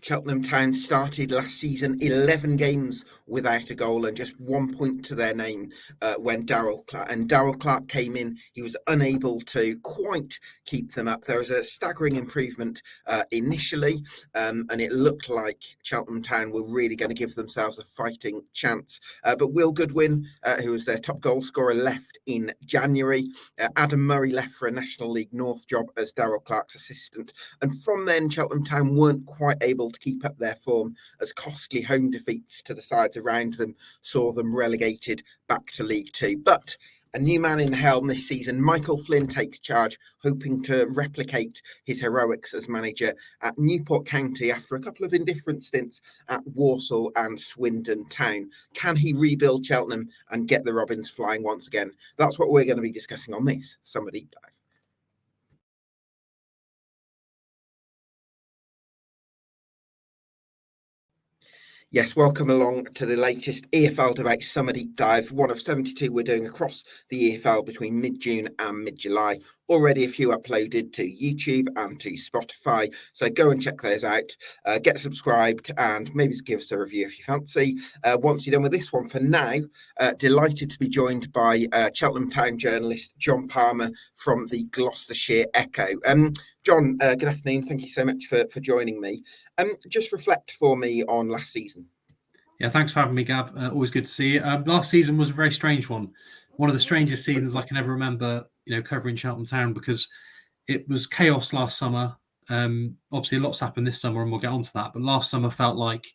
Cheltenham Town started last season 11 games without a goal and just 1 point to their name when Darrell Clarke came in. He was unable to quite keep them up. There was a staggering improvement initially, and it looked like Cheltenham Town were really going to give themselves a fighting chance. But Will Goodwin, who was their top goal scorer, left in January. Adam Murray left for a National League North job as Darrell Clarke's assistant. And from then, Cheltenham Town weren't quite able to keep up their form as costly home defeats to the sides around them saw them relegated back to League Two. But a new man in the helm this season, Michael Flynn, takes charge, hoping to replicate his heroics as manager at Newport County after a couple of indifferent stints at Walsall and Swindon Town. Can he rebuild Cheltenham and get the Robins flying once again? That's what we're going to be discussing on this Summer Deep Dive. Yes, welcome along to the latest EFL Debate Summer Deep Dive, one of 72 we're doing across the EFL between mid-June and mid-July. Already a few uploaded to YouTube and to Spotify, so go and check those out. Get subscribed and maybe give us a review if you fancy. Once you're done with this one, for now, delighted to be joined by Cheltenham Town journalist Jon Palmer from the Gloucestershire Echo. Jon, good afternoon. Thank you so much for joining me. Just reflect for me on last season. Yeah, thanks for having me, Gab. Always good to see you. Last season was a very strange one. One of the strangest seasons I can ever remember, covering Cheltenham Town, because it was chaos last summer. Obviously, lots happened this summer, and we'll get onto that. But last summer felt like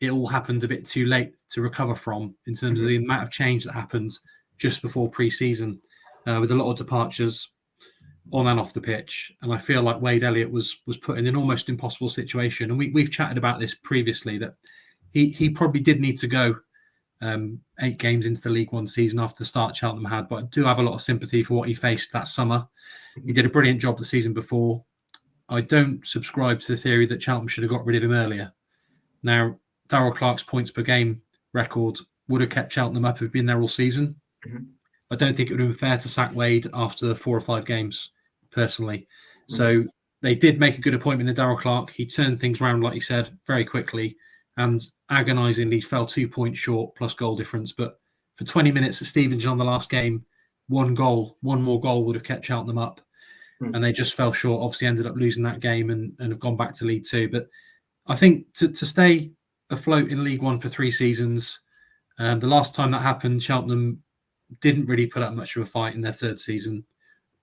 it all happened a bit too late to recover from in terms of the amount of change that happened just before pre-season, with a lot of departures on and off the pitch. And I feel like Wade Elliott was put in an almost impossible situation. And we've chatted about this previously, that he probably did need to go 8 games into the League One season after the start Cheltenham had. But I do have a lot of sympathy for what he faced that summer. He did a brilliant job the season before. I don't subscribe to the theory that Cheltenham should have got rid of him earlier. Now, Darrell Clarke's points per game record would have kept Cheltenham up if he'd been there all season. Mm-hmm. I don't think it would have been fair to sack Wade after 4 or 5 games, personally. So they did make a good appointment in Darrell Clarke. He turned things around, like you said, very quickly, and agonisingly fell 2 points short plus goal difference. But for 20 minutes at Stevenage on the last game, one more goal would have kept Cheltenham up. And they just fell short. Obviously ended up losing that game and have gone back to League Two. But I think to stay afloat in League One for 3 seasons, the last time that happened, Cheltenham didn't really put up much of a fight in their 3rd season,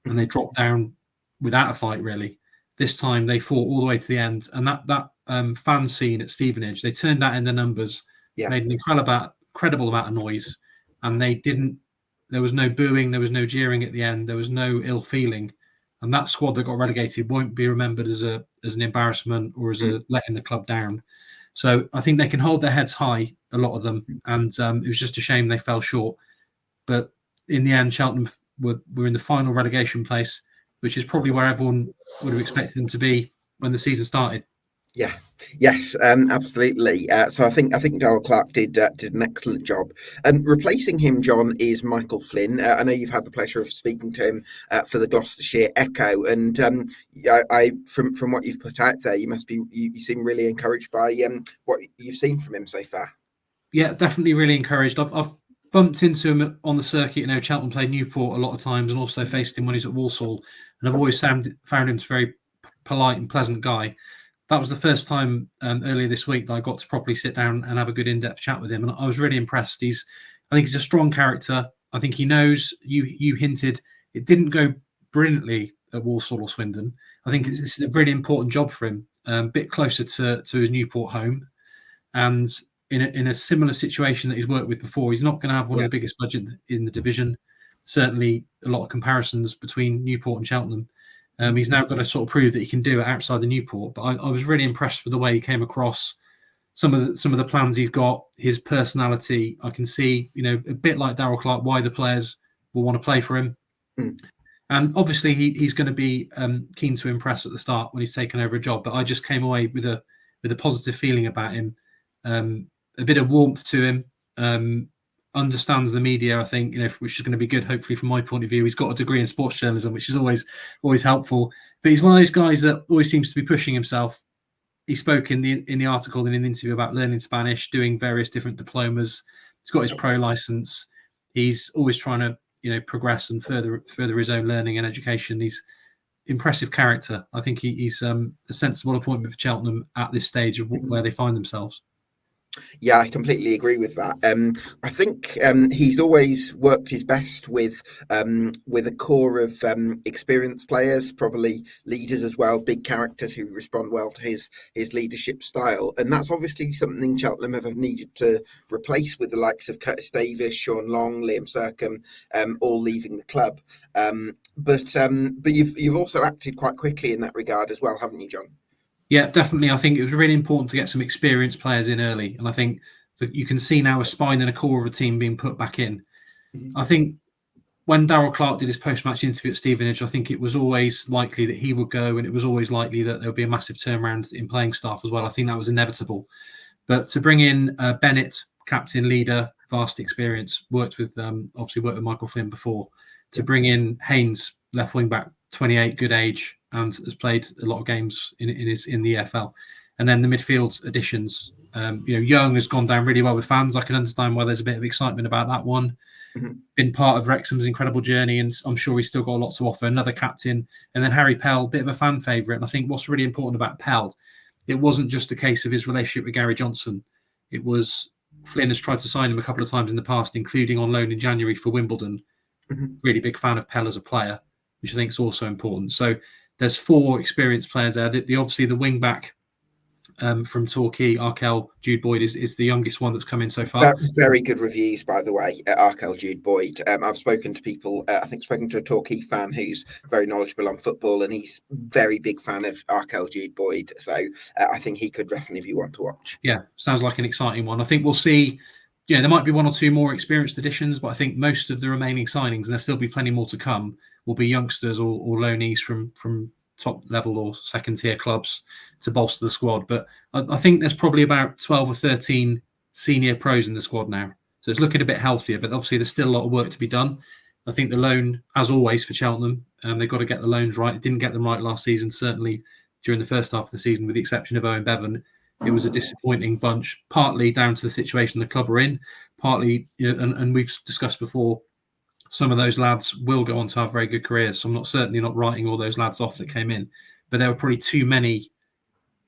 and they dropped down without a fight, really. This time they fought all the way to the end, and that fan scene at Stevenage, they turned that in the numbers, made an incredible amount of noise, and there was no booing, there was no jeering at the end, there was no ill feeling, and that squad that got relegated won't be remembered as an embarrassment or as letting the club down. So I think they can hold their heads high, a lot of them, and it was just a shame they fell short. But in the end, Cheltenham were in the final relegation place, which is probably where everyone would have expected them to be when the season started. Yeah, yes, absolutely. So I think Darrell Clarke did an excellent job. Replacing him, Jon, is Michael Flynn. I know you've had the pleasure of speaking to him for the Gloucestershire Echo, and I from what you've put out there, you seem really encouraged by what you've seen from him so far. Yeah, definitely really encouraged. I've bumped into him on the circuit. Cheltenham played Newport a lot of times, and also faced him when he's at Walsall. And I've always found him a very polite and pleasant guy. That was the first time earlier this week that I got to properly sit down and have a good in-depth chat with him, and I was really impressed. I think he's a strong character. I think he knows. You hinted it didn't go brilliantly at Walsall or Swindon. I think this is a really important job for him, a bit closer to his Newport home, and in a similar situation that he's worked with before. He's not going to have one of the biggest budgets in the division. Certainly a lot of comparisons between Newport and Cheltenham. He's now got to sort of prove that he can do it outside the Newport. But I was really impressed with the way he came across, some of the plans he's got, his personality. I can see, a bit like Darrell Clarke, why the players will want to play for him. And obviously he's going to be keen to impress at the start when he's taken over a job. But I just came away with a positive feeling about him. A bit of warmth to him, understands the media, I think, which is going to be good, hopefully, from my point of view. He's got a degree in sports journalism, which is always helpful. But he's one of those guys that always seems to be pushing himself he spoke in the article and in the interview about learning Spanish, doing various different diplomas. He's got his pro license. He's always trying to progress and further his own learning and education. He's impressive character. I think he's a sensible appointment for Cheltenham at this stage of where they find themselves. Yeah, I completely agree with that. I think he's always worked his best with a core of experienced players, probably leaders as well, big characters who respond well to his leadership style, and that's obviously something Cheltenham have needed to replace with the likes of Curtis Davis, Sean Long, Liam Sercombe, all leaving the club. But you've also acted quite quickly in that regard as well, haven't you, Jon? Yeah, definitely. I think it was really important to get some experienced players in early. And I think that you can see now a spine and a core of a team being put back in. Mm-hmm. I think when Darrell Clarke did his post-match interview at Stevenage, I think it was always likely that he would go, and it was always likely that there would be a massive turnaround in playing staff as well. I think that was inevitable. But to bring in Bennett, captain, leader, vast experience, obviously worked with Michael Flynn before, to bring in Haynes, left wing back, 28, good age, and has played a lot of games in the EFL. And then the midfield additions, Young has gone down really well with fans. I can understand why there's a bit of excitement about that one. Mm-hmm. Been part of Wrexham's incredible journey, and I'm sure he's still got a lot to offer. Another captain, and then Harry Pell, bit of a fan favourite. And I think what's really important about Pell, it wasn't just a case of his relationship with Gary Johnson. It was Flynn has tried to sign him a couple of times in the past, including on loan in January for Wimbledon. Mm-hmm. Really big fan of Pell as a player, which I think is also important. So there's 4 experienced players there. Obviously the wing back from Torquay, Arkell Jude Boyd is the youngest one that's come in so far. Very good reviews, by the way, Arkell Jude Boyd. I've spoken to people, spoken to a Torquay fan who's very knowledgeable on football, and he's very big fan of Arkell Jude Boyd. So I think he could definitely be one to watch. Yeah, sounds like an exciting one. I think we'll see. There might be 1 or 2 more experienced additions, but I think most of the remaining signings, and there'll still be plenty more to come, will be youngsters or loanees from top level or second tier clubs to bolster the squad. But I think there's probably about 12 or 13 senior pros in the squad now. So it's looking a bit healthier, but obviously there's still a lot of work to be done. I think the loan, as always for Cheltenham, they've got to get the loans right. Didn't get them right last season, certainly during the first half of the season, with the exception of Owen Bevan. It was a disappointing bunch, partly down to the situation the club are in, partly, and we've discussed before, some of those lads will go on to have very good careers. So I'm certainly not writing all those lads off that came in, but there were probably too many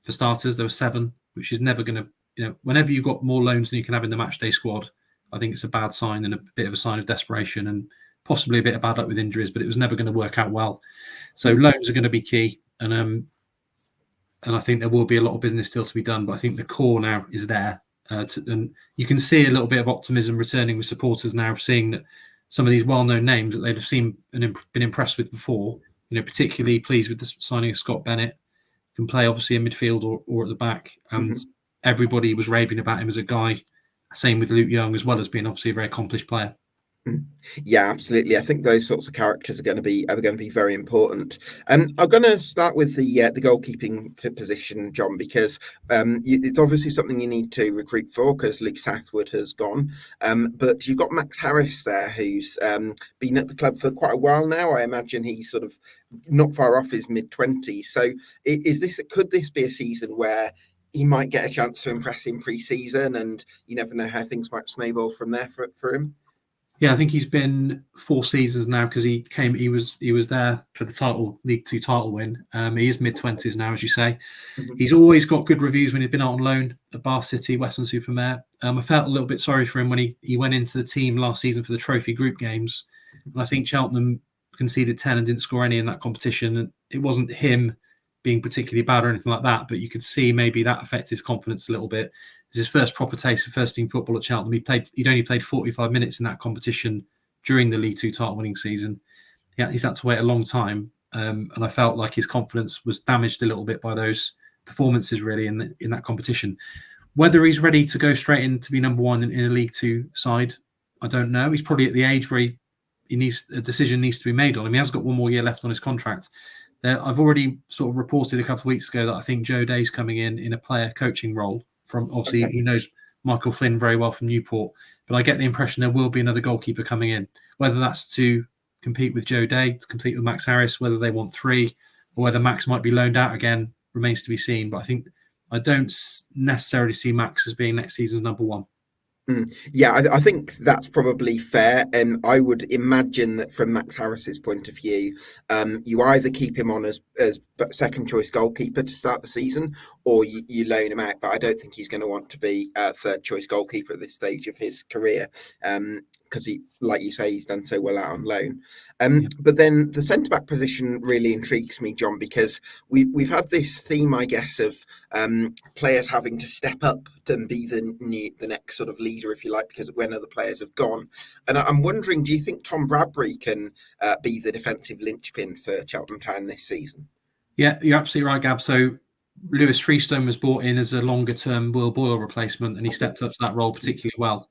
for starters. There were 7, which is never going to, whenever you've got more loans than you can have in the matchday squad, I think it's a bad sign and a bit of a sign of desperation and possibly a bit of bad luck with injuries, but it was never going to work out well. So loans are going to be key. And I think there will be a lot of business still to be done, but I think the core now is there. And you can see a little bit of optimism returning with supporters now, seeing that some of these well-known names that they'd have seen and been impressed with before, particularly pleased with the signing of Scott Bennett, can play obviously in midfield or at the back. And everybody was raving about him as a guy. Same with Luke Young, as well as being obviously a very accomplished player. Yeah, absolutely. I think those sorts of characters are going to be very important. I'm going to start with the goalkeeping position, Jon, because it's obviously something you need to recruit for because Luke Southwood has gone. But you've got Max Harris there, who's been at the club for quite a while now. I imagine he's sort of not far off his mid-20s. So could this be a season where he might get a chance to impress in pre-season, and you never know how things might snowball from there for him? Yeah, I think he's been 4 seasons now because he was there for the League 2 title win. He is mid-20s now, as you say. Mm-hmm. He's always got good reviews when he's been out on loan at Bath City, Western-super-Mare. I felt a little bit sorry for him when he went into the team last season for the trophy group games. And I think Cheltenham conceded 10 and didn't score any in that competition. And it wasn't him being particularly bad or anything like that, but you could see maybe that affected his confidence a little bit. It's his first proper taste of first-team football at Cheltenham. He'd only played 45 minutes in that competition during the League 2 title-winning season. He's had to wait a long time, and I felt like his confidence was damaged a little bit by those performances, really, in that competition. Whether he's ready to go straight in to be number 1 in a League 2 side, I don't know. He's probably at the age where a decision needs to be made on him. He has got 1 more year left on his contract. I've already sort of reported a couple of weeks ago that I think Joe Day's coming in a player coaching role. From obviously, He knows Michael Flynn very well from Newport, but I get the impression there will be another goalkeeper coming in. Whether that's to compete with Joe Day, to compete with Max Harris, whether they want 3, or whether Max might be loaned out again remains to be seen. But I think I don't necessarily see Max as being next season's number one. Yeah, I think that's probably fair. And I would imagine that from Max Harris's point of view, you either keep him on as second choice goalkeeper to start the season, or you loan him out. But I don't think he's going to want to be third choice goalkeeper at this stage of his career. Because he, like you say, he's done so well out on loan. But then the centre back position really intrigues me, John, because we've had this theme, I guess, of players having to step up and be the next sort of leader, if you like, because when other players have gone. And I'm wondering, do you think Tom Bradbury can be the defensive linchpin for Cheltenham Town this season? Yeah, you're absolutely right, Gab. So Lewis Freestone was brought in as a longer-term Will Boyle replacement, and he stepped up to that role particularly well.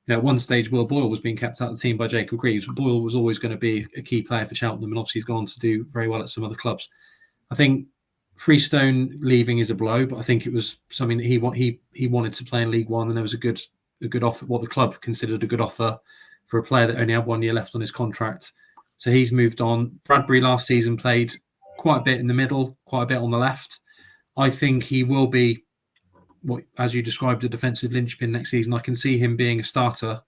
At one stage, Will Boyle was being kept out of the team by Jacob Greaves. Boyle was always going to be a key player for Cheltenham, and obviously he's gone on to do very well at some other clubs. I think Freestone leaving is a blow, but I think it was something that he wanted to play in League One, and there was a good offer, what the club considered a good offer for a player that only had 1 year left on his contract. So he's moved on. Bradbury last season played quite a bit in the middle, quite a bit on the left. I think he will be, what, as you described, a defensive linchpin next season. I can see him being a starter.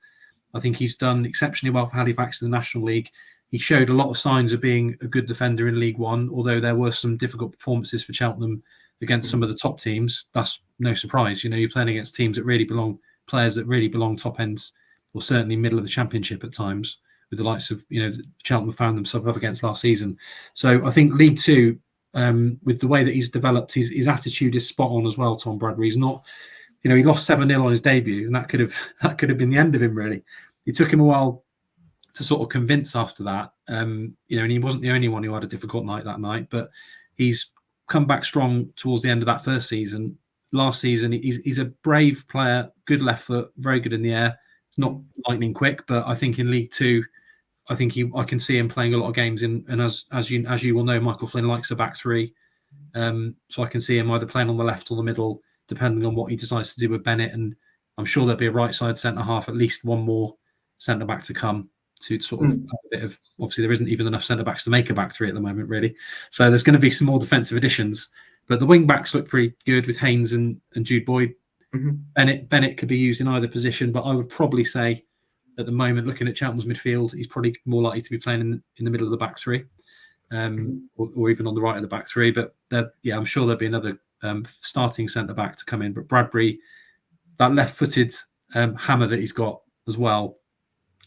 I think he's done exceptionally well for Halifax in the National League. He showed a lot of signs of being a good defender in League One, although there were some difficult performances for Cheltenham against some of the top teams. That's no surprise. You're playing against teams that really belong, players that really belong top ends, or certainly middle of the Championship at times, with the likes of, Cheltenham found themselves up against last season. So I think League Two, with the way that he's developed, his attitude is spot on as well. Tom Bradbury, he's not, he lost 7-0 on his debut, and that could have been the end of him, really. It took him a while to sort of convince after that, and he wasn't the only one who had a difficult night that night, but he's come back strong towards the end of that first season. Last season, he's a brave player, good left foot, very good in the air. Not lightning quick, but I think in League Two, I can see him playing a lot of games in, and as you will know, Michael Flynn likes a back three, so I can see him either playing on the left or the middle, depending on what he decides to do with Bennett. And I'm sure there'll be a right side centre half, at least one more centre back to come to sort of a bit of. Obviously, there isn't even enough centre backs to make a back three at the moment, really. So there's going to be some more defensive additions, but the wing backs look pretty good with Haynes and Jude Boyd. Bennett could be used in either position, but I would probably say at the moment, looking at Cheltenham's midfield, he's probably more likely to be playing in the middle of the back three, or even on the right of the back three. But I'm sure there'll be another starting centre back to come in. But Bradbury, that left-footed hammer that he's got as well,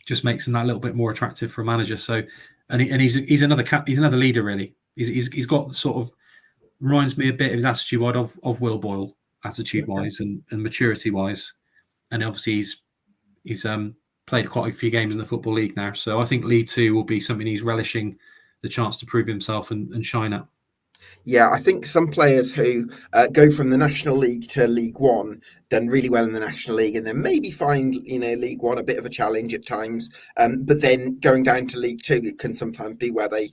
just makes him that little bit more attractive for a manager. So, and he's another leader, really. He's got sort of, reminds me a bit of his attitude of Will Boyle, attitude-wise and maturity-wise, and obviously he's played quite a few games in the Football League now. So I think League Two will be something he's relishing the chance to prove himself and shine at. Yeah, I think some players who go from the National League to League One done really well in the National League, and then maybe find League One a bit of a challenge at times. But then going down to League Two, it can sometimes be where they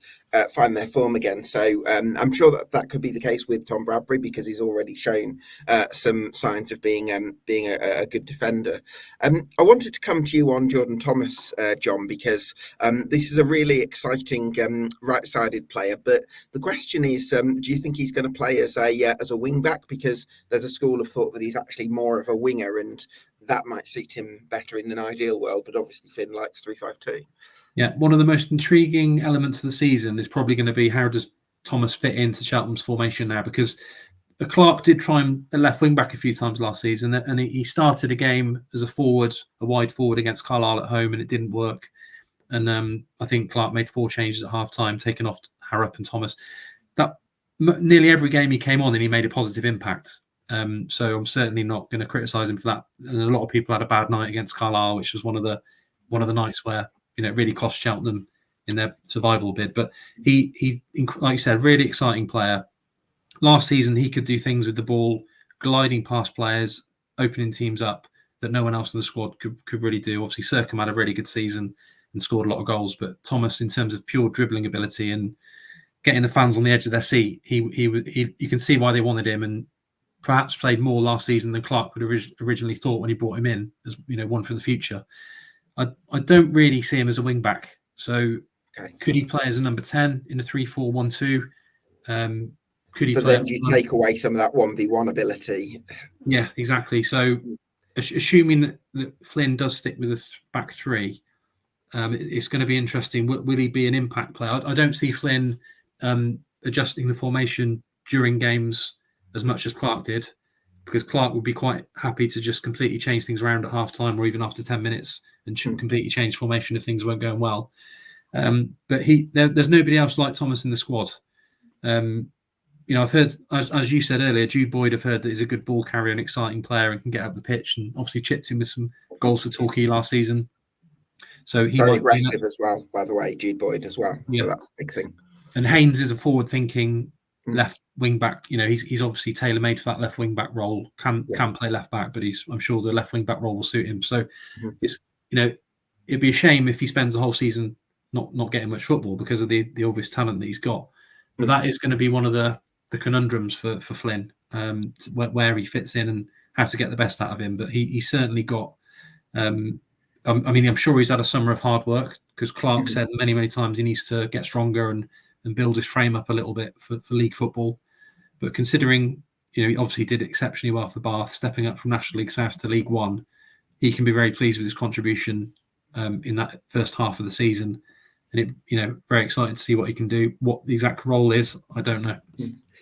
find their form again. So I'm sure that could be the case with Tom Bradbury, because he's already shown some signs of being a good defender. I wanted to come to you on Jordan Thomas, John, because this is a really exciting right-sided player. But the question is, do you think he's going to play as a wing back? Because there's a school of thought that he's actually more of a winger, and that might suit him better in an ideal world. But obviously, Finn likes 3-5-2. Yeah, one of the most intriguing elements of the season is probably going to be, how does Thomas fit into Cheltenham's formation now? Because Clarke did try and left wing back a few times last season, and he started a game as a wide forward against Carlisle at home, and it didn't work. And I think Clarke made 4 changes at half time, taking off Harrop and Thomas. That nearly every game he came on and he made a positive impact. So I'm certainly not going to criticise him for that. And a lot of people had a bad night against Carlisle, which was one of the nights where it really cost Cheltenham in their survival bid. But he like you said, really exciting player. Last season he could do things with the ball, gliding past players, opening teams up that no one else in the squad could really do. Obviously, Circum had a really good season and scored a lot of goals, but Thomas, in terms of pure dribbling ability and getting the fans on the edge of their seat, you can see why they wanted him, and perhaps played more last season than Clarke would have originally thought when he brought him in as one for the future. I don't really see him as a wing back. So could he play as a number 10 in a 3-4-1-2? Could he But play then up do you front? take away some of that 1v1 ability? Yeah, exactly. So assuming that Flynn does stick with a back three, it's going to be interesting. Will he be an impact player? I don't see Flynn adjusting the formation during games as much as Clarke did, because Clarke would be quite happy to just completely change things around at half time or even after 10 minutes and completely change formation if things weren't going well. But there's nobody else like Thomas in the squad. I've heard, as you said earlier, Jude Boyd, I've heard that he's a good ball carrier and exciting player and can get up the pitch, and obviously chipped in with some goals for Torquay last season. So he Very might be aggressive as well, by the way, Jude Boyd as well. Yeah. So that's a big thing. And Haynes is a forward-thinking left wing back. He's obviously tailor-made for that left wing back role. Can play left back, but I'm sure the left wing back role will suit him. So it's it'd be a shame if he spends the whole season not getting much football because of the obvious talent that he's got. But that is going to be one of the conundrums for Flynn, where he fits in and how to get the best out of him. But he's certainly got. I'm sure he's had a summer of hard work, because Clarke said many, many times he needs to get stronger and build his frame up a little bit for league football. But considering, he obviously did exceptionally well for Bath, stepping up from National League South to League One, he can be very pleased with his contribution in that first half of the season. And very excited to see what he can do. What the exact role is, I don't know.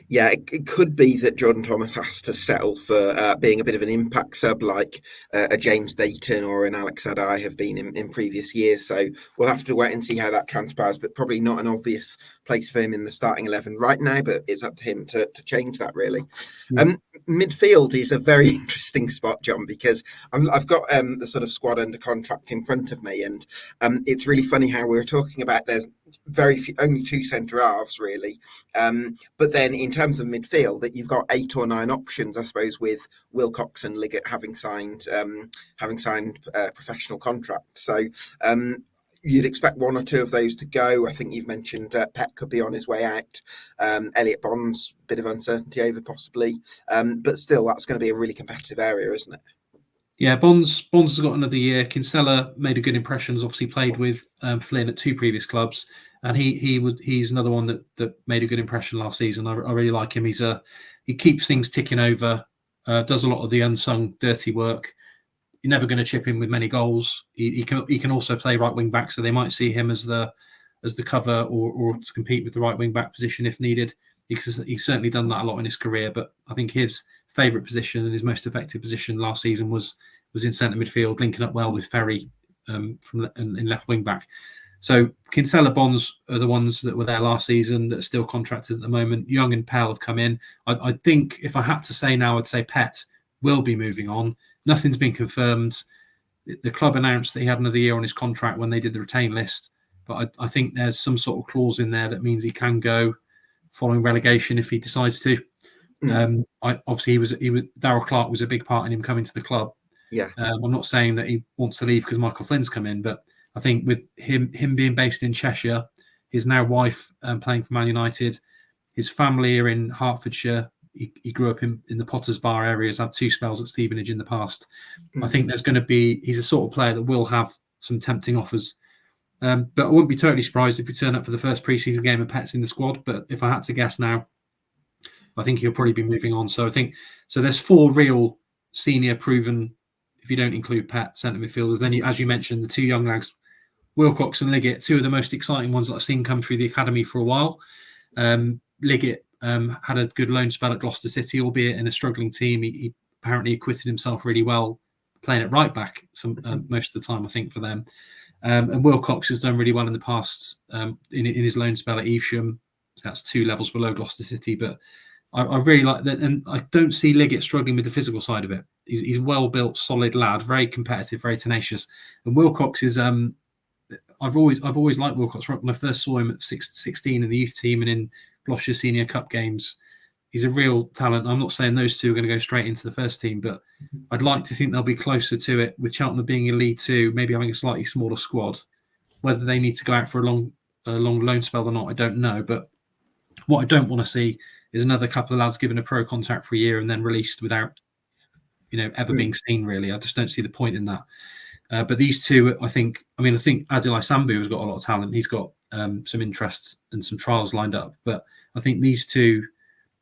Yeah, it could be that Jordan Thomas has to settle for being a bit of an impact sub, like a James Dayton or an Alex Adai have been in previous years. So we'll have to wait and see how that transpires, but probably not an obvious place for him in the starting 11 right now, but it's up to him to change that, really. Midfield is a very interesting spot, John, because I've got the sort of squad under contract in front of me, and it's really funny how we were talking about there's very few, only two centre halves really, but then in terms of midfield, that you've got 8 or 9 options, I suppose, with Wilcox and Liggett having signed professional contracts. So you'd expect 1 or 2 of those to go. I think you've mentioned Pet could be on his way out. Elliot Bonds, bit of uncertainty over possibly, but still, that's going to be a really competitive area, isn't it? Yeah, Bonds has got another year. Kinsella made a good impression. Has obviously played with Flynn at 2 previous clubs, and he's another one that made a good impression last season. I really like him. He keeps things ticking over, does a lot of the unsung dirty work. You're never going to chip in with many goals. He can also play right wing back, so they might see him as the cover or to compete with the right wing back position if needed. He's certainly done that a lot in his career, but I think his favourite position and his most effective position last season was in centre midfield, linking up well with Ferry in left wing back. So Kinsella, Bonds are the ones that were there last season that are still contracted at the moment. Young and Pell have come in. I think if I had to say now, I'd say Pet will be moving on. Nothing's been confirmed. The club announced that he had another year on his contract when they did the retain list, but I think there's some sort of clause in there that means he can go following relegation if he decides to. Obviously, Darrell Clarke was a big part in him coming to the club. Yeah, I'm not saying that he wants to leave because Michael Flynn's come in, but I think with him being based in Cheshire, his now wife playing for Man United, his family are in Hertfordshire. He grew up in the Potters Bar areas, had 2 spells at Stevenage in the past. I think there's going to be, he's a sort of player that will have some tempting offers. But I wouldn't be totally surprised if we turn up for the first pre-season game and Pet's in the squad. But if I had to guess now, I think he'll probably be moving on. So I think there's 4 real senior proven, if you don't include Pet, centre midfielders. Then, as you mentioned, the 2 young lads, Wilcox and Liggett, 2 of the most exciting ones that I've seen come through the academy for a while. Liggett had a good loan spell at Gloucester City, albeit in a struggling team. He apparently acquitted himself really well playing at right back most of the time, I think, for them. And Wilcox has done really well in the past in his loan spell at Evesham. So that's 2 levels below Gloucester City. But I really like that. And I don't see Liggett struggling with the physical side of it. He's a well-built, solid lad, very competitive, very tenacious. And Wilcox is... I've always liked Wilcox. When I first saw him at 16 in the youth team and in Gloucestershire Senior Cup games, he's a real talent. I'm not saying those 2 are going to go straight into the first team, but I'd like to think they'll be closer to it with Cheltenham being in League 2, maybe having a slightly smaller squad. Whether they need to go out for a long loan spell or not, I don't know. But what I don't want to see is another couple of lads given a pro contract for a year and then released without, ever being seen. Really, I just don't see the point in that. But these 2, I think Adilai Sambu has got a lot of talent. He's got some interests and some trials lined up. But I think these 2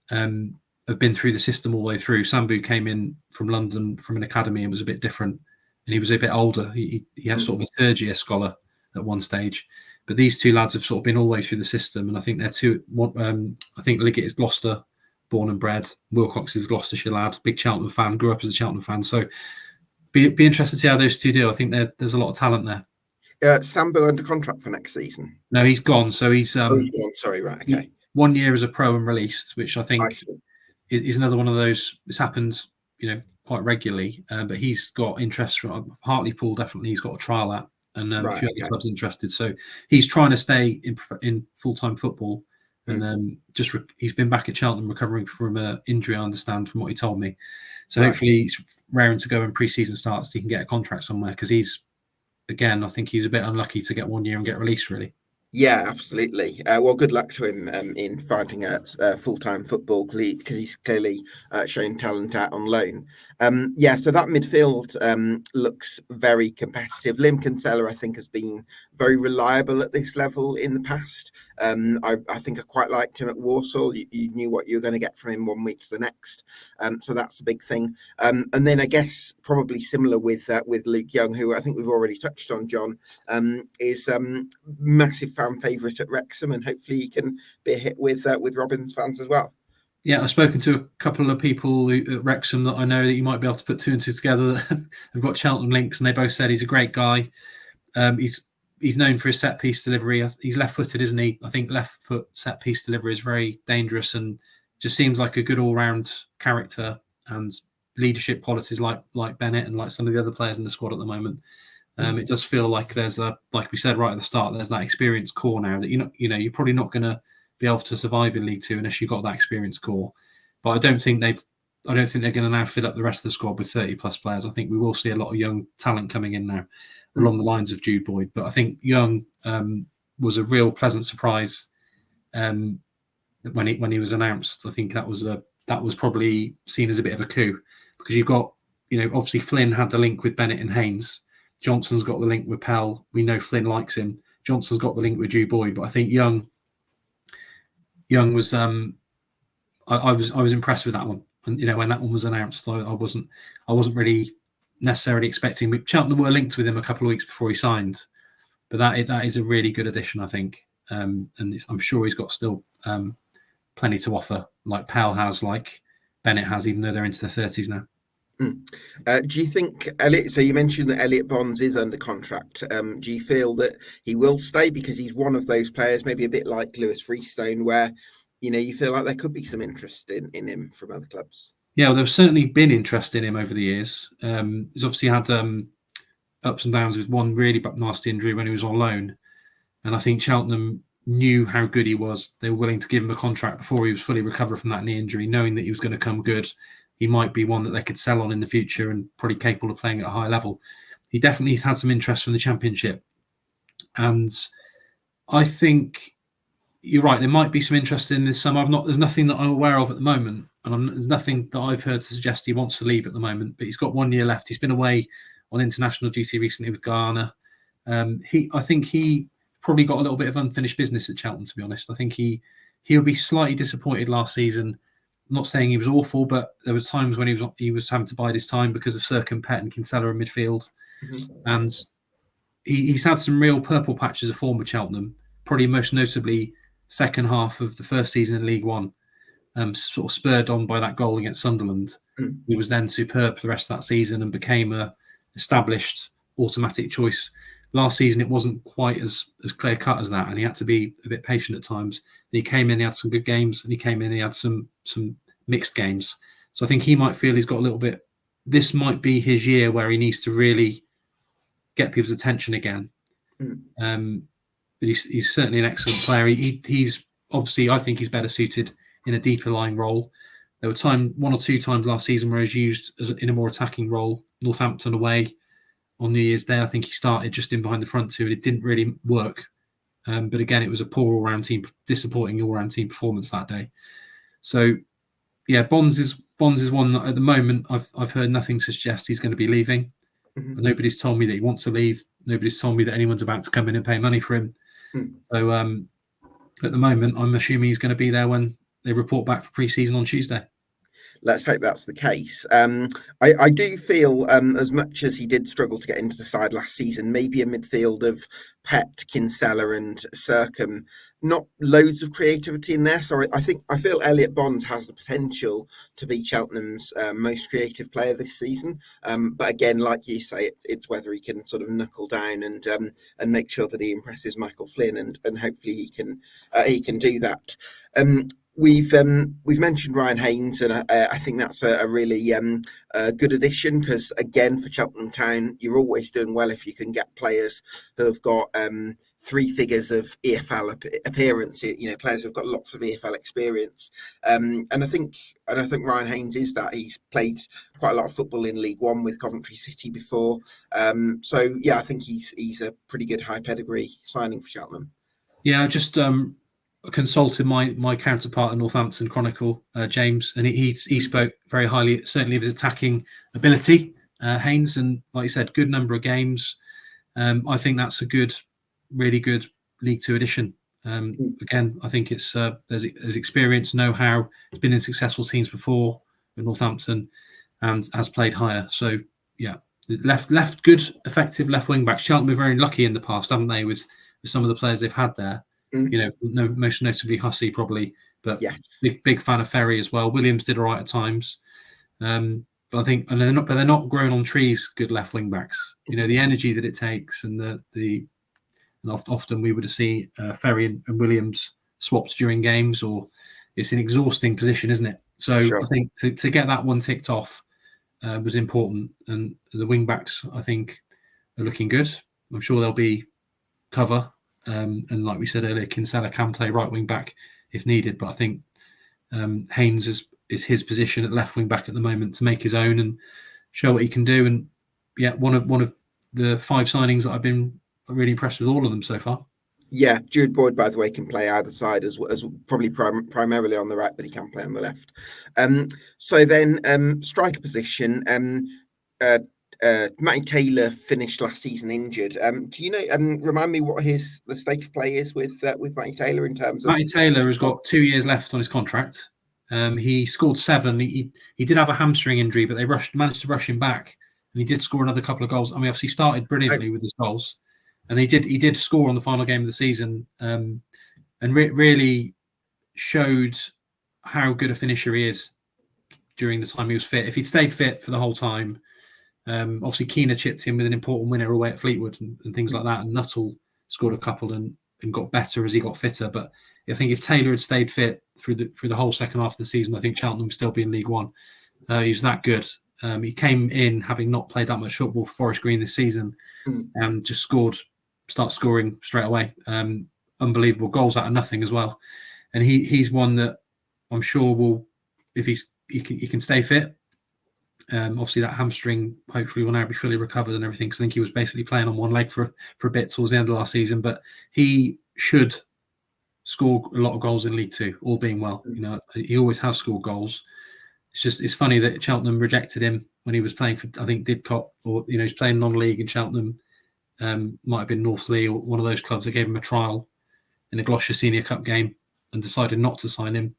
have been through the system all the way through. Sambu came in from London from an academy and was a bit different, and he was a bit older. He had sort of a third year scholar at one stage, but these two lads have sort of been all the way through the system, and I think they're two. I think Liggett is Gloucester, born and bred. Wilcox is a Gloucestershire lad, big Cheltenham fan, grew up as a Cheltenham fan. So be interested to see how those two do. I think there's a lot of talent there. Sambu under contract for next season? No, he's gone. So he's he's gone. Sorry, right, okay. 1 year as a pro and released, which I think is another one of those. This happens, quite regularly. But he's got interest from Hartlepool. Definitely, he's got a trial at, and a few other clubs interested. So he's trying to stay in full-time football. And he's been back at Cheltenham recovering from an injury, I understand, from what he told me. So hopefully he's raring to go when pre-season starts. He can get a contract somewhere, because I think he was a bit unlucky to get 1 year and get released, really. Yeah, absolutely. Well, good luck to him in finding a full-time football, because he's clearly shown talent out on loan. So that midfield looks very competitive. Lim Kinsella, I think, has been very reliable at this level in the past. I think I quite liked him at Walsall. You knew what you were going to get from him 1 week to the next. So that's a big thing. And then I guess probably similar with Luke Young, who I think we've already touched on, John, is massive fan favourite at Wrexham, and hopefully he can be a hit with Robins fans as well. Yeah, I've spoken to a couple of people at Wrexham that I know that you might be able to put two and two together that have got Cheltenham links, and they both said he's a great guy. He's known for his set piece delivery. He's left-footed, isn't he? I think left foot set piece delivery is very dangerous, and just seems like a good all-round character and leadership qualities like Bennett and like some of the other players in the squad at the moment. It does feel like there's like we said right at the start, there's that experienced core now that you're probably not going to be able to survive in League Two unless you've got that experienced core. But I don't think they're going to now fill up the rest of the squad with 30 plus players. I think we will see a lot of young talent coming in now, along the lines of Jude Boyd. But I think Young was a real pleasant surprise when he was announced. I think that was probably seen as a bit of a coup, because you've got obviously Flynn had the link with Bennett and Haynes. Johnson's got the link with Pell. We know Flynn likes him. Johnson's got the link with Jude Boyd, but I think Young was. I was impressed with that one, and when that one was announced, I wasn't really necessarily expecting. Cheltenham were linked with him a couple of weeks before he signed, but that is a really good addition, I think, and I'm sure he's got still plenty to offer, like Pell has, like Bennett has, even though they're into their 30s now. Do you think Elliott? So you mentioned that Elliott Bonds is under contract. Do you feel that he will stay, because he's one of those players, maybe a bit like Lewis Freestone, where you feel like there could be some interest in him from other clubs? Yeah, well, there's certainly been interest in him over the years. He's obviously had ups and downs with one really nasty injury when he was on loan, and I think Cheltenham knew how good he was. They were willing to give him a contract before he was fully recovered from that knee injury, knowing that he was going to come good. He might be one that they could sell on in the future and probably capable of playing at a high level. He definitely has had some interest from the Championship. And I think you're right, there might be some interest in this summer. There's nothing that I'm aware of at the moment. And there's nothing that I've heard to suggest he wants to leave at the moment. But he's got 1 year left. He's been away on international duty recently with Guyana. I think he probably got a little bit of unfinished business at Cheltenham, to be honest. I think he'll be slightly disappointed last season. I'm not saying he was awful, but there was times when he was having to bide his time because of Serkin, Pett and Kinsella in midfield. And he's had some real purple patches of form with Cheltenham, probably most notably second half of the first season in League One, sort of spurred on by that goal against Sunderland. He was then superb for the rest of that season and became a established automatic choice. Last season, it wasn't quite as clear cut as that, and he had to be a bit patient at times. He came in, he had some good games, and he came in, he had some mixed games. So I think he might feel he's got a little bit. This might be his year where he needs to really get people's attention again. But he's certainly an excellent player. He's obviously, I think he's better suited in a deeper lying role. There were one or two times last season where he's used in a more attacking role. Northampton away on New Year's Day, I think he started just in behind the front two, and it didn't really work. But again, it was a poor all-round team, disappointing all-round team performance that day. So, yeah, Bonds is one that at the moment I've heard nothing suggest he's going to be leaving. Nobody's told me that he wants to leave. Nobody's told me that anyone's about to come in and pay money for him. So at the moment, I'm assuming he's going to be there when they report back for pre-season on Tuesday. Let's hope that's the case. I do feel, as much as he did struggle to get into the side last season, maybe a midfield of Pett, Kinsella, and Sercombe, not loads of creativity in there. So I feel Elliott Bonds has the potential to be Cheltenham's most creative player this season. But again, like you say, it's whether he can sort of knuckle down and make sure that he impresses Michael Flynn, and hopefully he can do that. We've mentioned Ryan Haynes, and I think that's a really good addition, because again, for Cheltenham Town, you're always doing well if you can get players who have got three figures of EFL appearance. Players who've got lots of EFL experience, and I think Ryan Haynes is that. He's played quite a lot of football in League One with Coventry City before, so yeah, I think he's a pretty good high pedigree signing for Cheltenham. Yeah, I just consulted my counterpart at Northampton Chronicle, James, and he spoke very highly, certainly, of his attacking ability, Haynes, and like you said, good number of games. I think that's a really good League Two addition. Again, I think it's there's experience, know-how. He's been in successful teams before with Northampton, and has played higher. So yeah, left good, effective left wing back. Cheltenham are very lucky in the past, haven't they, with some of the players they've had there. Most notably Hussey probably, but yes, big fan of Ferry as well. Williams did all right at times, but I think, and they're not grown on trees. Good left wing backs. The energy that it takes, and and often we would have seen Ferry and Williams swapped during games, or it's an exhausting position, isn't it? So sure. I think to get that one ticked off was important, and the wing backs I think are looking good. I'm sure there'll be cover. And like we said earlier, Kinsella can play right wing back if needed, but I think Haynes is his position at left wing back at the moment to make his own and show what he can do. And yeah, one of the 5 signings that I've been really impressed with all of them so far. Yeah, Jude Boyd, by the way, can play either side as probably primarily on the right, but he can play on the left. So then striker position. Matty Taylor finished last season injured. Do you know? Remind me what the state of play is with Matty Taylor in terms of. Matty Taylor has got 2 years left on his contract. He scored 7. He did have a hamstring injury, but they managed to rush him back, and he did score another couple of goals. I mean, obviously, he started brilliantly with his goals, and he did score on the final game of the season, and really showed how good a finisher he is during the time he was fit. If he'd stayed fit for the whole time. Obviously, Keena chipped in with an important winner away at Fleetwood and things like that, and Nuttall scored a couple and got better as he got fitter. But I think if Taylor had stayed fit through the whole second half of the season, I think Cheltenham would still be in League One. He was that good. He came in having not played that much football for Forest Green this season, and just start scoring straight away. Unbelievable goals out of nothing as well. And he's one that I'm sure will, if he can stay fit. Obviously, that hamstring hopefully will now be fully recovered and everything. Because I think he was basically playing on one leg for a bit towards the end of last season. But he should score a lot of goals in League Two, all being well. He always has scored goals. It's funny that Cheltenham rejected him when he was playing for, I think, Didcot, or he's playing non-league in Cheltenham. Might have been Northley or one of those clubs that gave him a trial in a Gloucestershire Senior Cup game and decided not to sign him.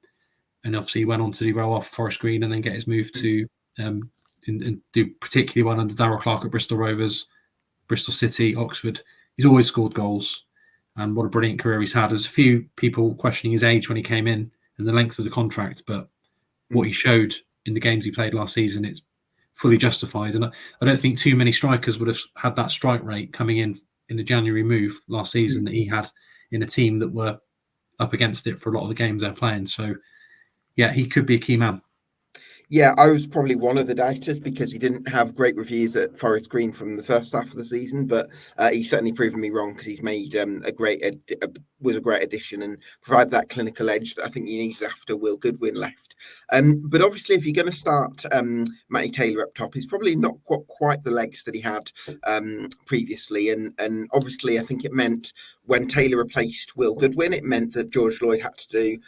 And obviously, he went on to do well off Forest Green and then get his move to. And do particularly well under Darrell Clarke at Bristol Rovers, Bristol City, Oxford. He's always scored goals, and what a brilliant career he's had. There's a few people questioning his age when he came in and the length of the contract, but what he showed in the games he played last season, it's fully justified. And I don't think too many strikers would have had that strike rate coming in the January move last season that he had in a team that were up against it for a lot of the games they're playing. So, yeah, he could be a key man. Yeah, I was probably one of the doubters because he didn't have great reviews at Forest Green from the first half of the season, but he's certainly proven me wrong because he's made was a great addition and provided that clinical edge that I think you needed after Will Goodwin left. But obviously, if you're going to start Matty Taylor up top, he's probably not got quite the legs that he had previously, and obviously, I think it meant when Taylor replaced Will Goodwin, it meant that George Lloyd had to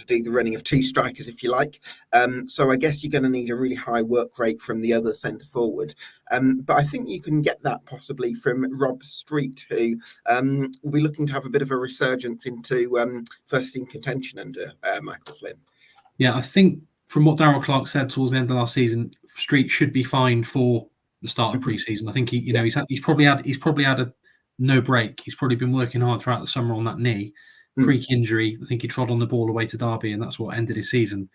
do the running of 2 strikers, if you like. So I guess you're going to need a really high work rate from the other centre forward. But I think you can get that possibly from Rob Street, who will be looking to have a bit of a resurgence into first team contention under Michael Flynn. Yeah, I think from what Darrell Clarke said towards the end of last season, Street should be fine for the start of pre-season. I think he's probably had a no break. He's probably been working hard throughout the summer on that knee. Freak injury. I think he trod on the ball away to Derby, and that's what ended his season.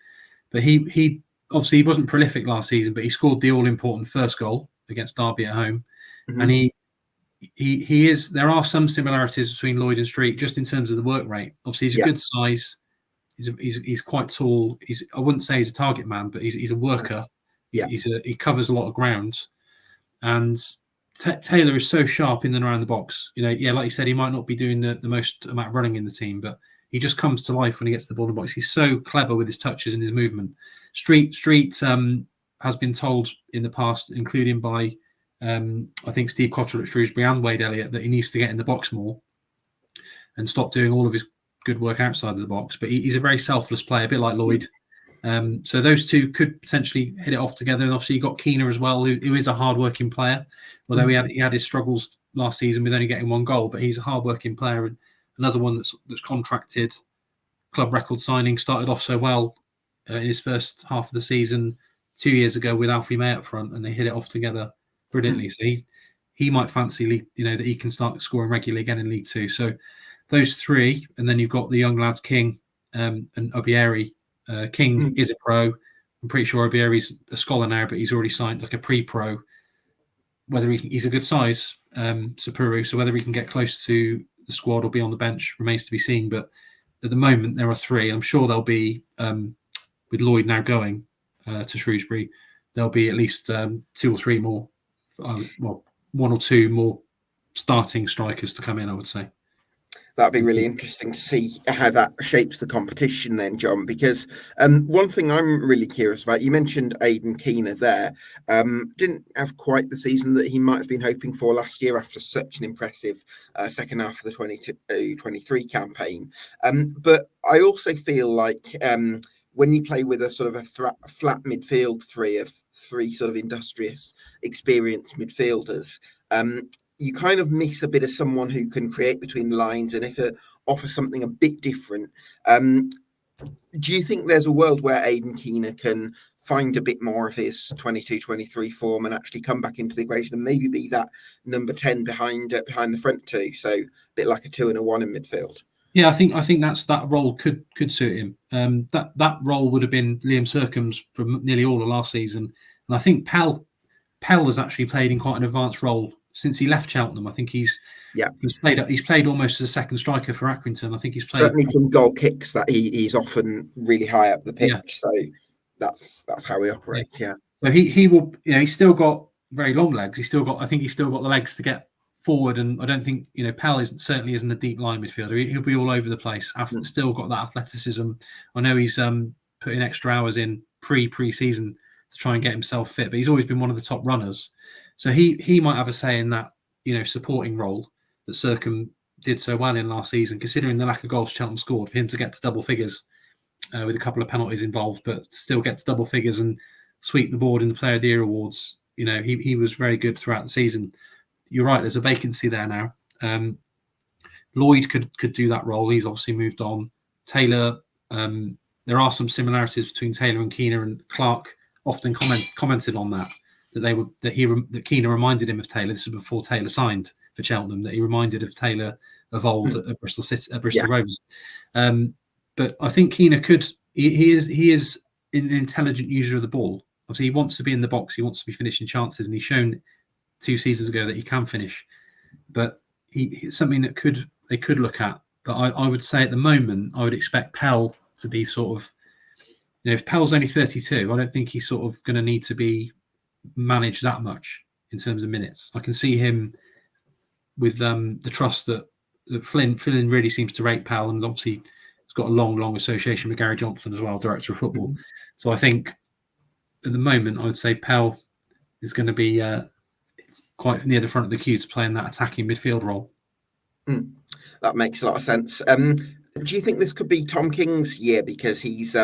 But he obviously he wasn't prolific last season, but he scored the all-important first goal against Derby at home, and he is. There are some similarities between Lloyd and Street just in terms of the work rate. Obviously, he's a good size. He's quite tall. I wouldn't say he's a target man, but he's a worker. He covers a lot of ground, and Taylor is so sharp in and around the box. Like you said, he might not be doing the most amount of running in the team, but he just comes to life when he gets the ball in the box. He's so clever with his touches and his movement. Street has been told in the past, including by I think Steve Cottrell at Shrewsbury and Wade Elliott, that he needs to get in the box more and stop doing all of his good work outside of the box. But he's a very selfless player, a bit like Lloyd. So those two could potentially hit it off together. And obviously you got Keener as well, who is a hard-working player, although he had his struggles last season with only getting one goal. But he's a hard-working player, and another one that's contracted, club record signing, started off so well in his first half of the season 2 years ago with Alfie May up front, and they hit it off together brilliantly. So he might fancy League, that he can start scoring regularly again in League Two. So those three, and then you've got the young lads King and Obieri. King is a pro. I'm pretty sure Obieri's a scholar now, but he's already signed like a pre-pro. Whether he's a good size, Sapuru, so whether he can get close to the squad or be on the bench remains to be seen. But at the moment, there are three. I'm sure there'll be, with Lloyd now going to Shrewsbury, there'll be at least 2 or 3 more, well, 1 or 2 more starting strikers to come in, I would say. That'd be really interesting to see how that shapes the competition then, John, because one thing I'm really curious about, you mentioned Aidan Keener there, didn't have quite the season that he might have been hoping for last year after such an impressive second half of the 22-23 campaign. But I also feel like when you play with a sort of a flat midfield three of 3 sort of industrious, experienced midfielders, you kind of miss a bit of someone who can create between the lines, and if it offers something a bit different. Do you think there's a world where Aidan Keener can find a bit more of his 22-23 form and actually come back into the equation and maybe be that number 10 behind the front two, so a bit like a 2 and a 1 in midfield? Yeah, I think that role could suit him. That role would have been Liam Sercombe's for nearly all of last season, and I think Pell has actually played in quite an advanced role since he left Cheltenham. I think he's played almost as a second striker for Accrington. I think he's played certainly from goal kicks that he's often really high up the pitch. Yeah. So that's how he operates. Yeah. So he will. He's still got very long legs. I think he's still got the legs to get forward. And I don't think Pell certainly isn't a deep line midfielder. He'll be all over the place. Still got that athleticism. I know he's putting extra hours in pre-season to try and get himself fit, but he's always been one of the top runners. So he might have a say in that, supporting role that Sercombe did so well in last season, considering the lack of goals Cheltenham scored. For him to get to double figures with a couple of penalties involved, but still get to double figures and sweep the board in the Player of the Year awards, he was very good throughout the season. You're right, there's a vacancy there now. Lloyd could do that role. He's obviously moved on. Taylor, there are some similarities between Taylor and Keener, and Clarke often commented on that. That Keener reminded him of Taylor. This is before Taylor signed for Cheltenham. That he reminded of Taylor of old at Bristol Rovers. But I think Keener could. He is an intelligent user of the ball. Obviously, he wants to be in the box. He wants to be finishing chances, and he's shown 2 seasons ago that he can finish. But it's something that they could look at. But I would say at the moment, I would expect Pell to be sort of. If Pell's only 32, I don't think he's sort of going to need to be manage that much in terms of minutes. I can see him with the trust that Flynn really seems to rate Pell, and obviously he's got a long association with Gary Johnson as well, director of football. So I think at the moment I would say Pell is going to be quite near the front of the queue to play in that attacking midfield role. That makes a lot of sense. Do you think this could be Tom King's year, because he's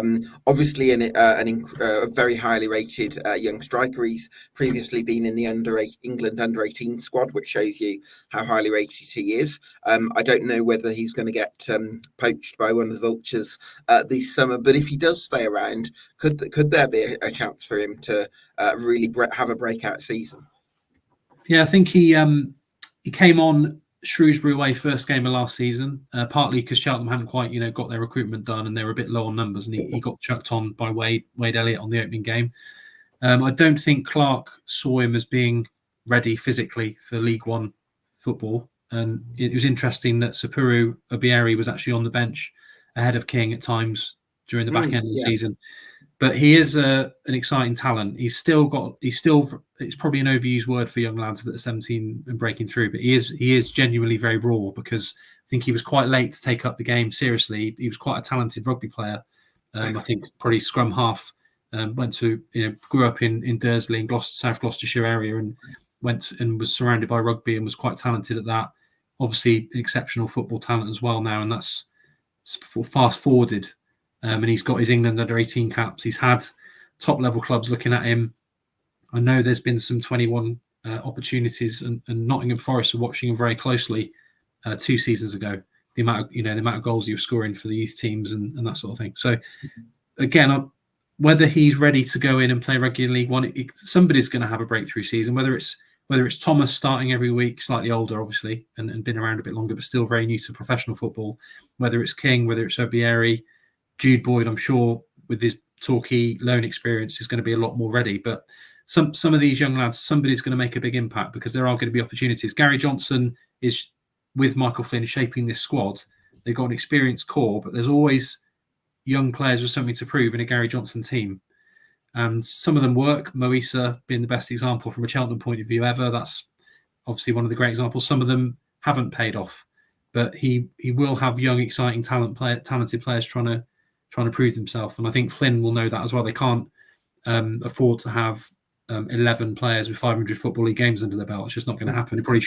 obviously a very highly rated young striker? He's previously been in the England under-18 squad, which shows you how highly rated he is. I don't know whether he's going to get poached by one of the vultures this summer, but if he does stay around, could there be a chance for him to really have a breakout season? Yeah, I think he came on Shrewsbury away first game of last season, partly because Cheltenham hadn't quite got their recruitment done and they were a bit low on numbers, and he got chucked on by Wade Elliott on the opening game. I don't think Clarke saw him as being ready physically for League One football, and it was interesting that Sapuru Obieri was actually on the bench ahead of King at times during the back end of the season. But he is an exciting talent. It's probably an overused word for young lads that are 17 and breaking through, but he is genuinely very raw, because I think he was quite late to take up the game seriously. He was quite a talented rugby player. I think probably scrum half. Grew up in Dursley in South Gloucestershire area, and went and was surrounded by rugby and was quite talented at that. Obviously, an exceptional football talent as well now, and that's fast forwarded. And he's got his England under-18 caps. He's had top-level clubs looking at him. I know there's been some 21 opportunities, and Nottingham Forest are watching him very closely 2 seasons ago. The amount of goals he was scoring for the youth teams and that sort of thing. So again, whether he's ready to go in and play regular League One, somebody's going to have a breakthrough season. Whether it's Thomas starting every week, slightly older obviously, and been around a bit longer, but still very new to professional football. Whether it's King, whether it's Obieri, Jude Boyd, I'm sure with his Torquay loan experience is going to be a lot more ready. But some of these young lads, somebody's going to make a big impact, because there are going to be opportunities. Gary Johnson is, with Michael Flynn, shaping this squad. They've got an experienced core, but there's always young players with something to prove in a Gary Johnson team. And some of them work. Moisa being the best example from a Cheltenham point of view ever. That's obviously one of the great examples. Some of them haven't paid off, but he will have young, exciting talented players trying to prove themselves. And I think Flynn will know that as well. They can't afford to have 11 players with 500 Football League games under their belt. It's just not going to happen. It probably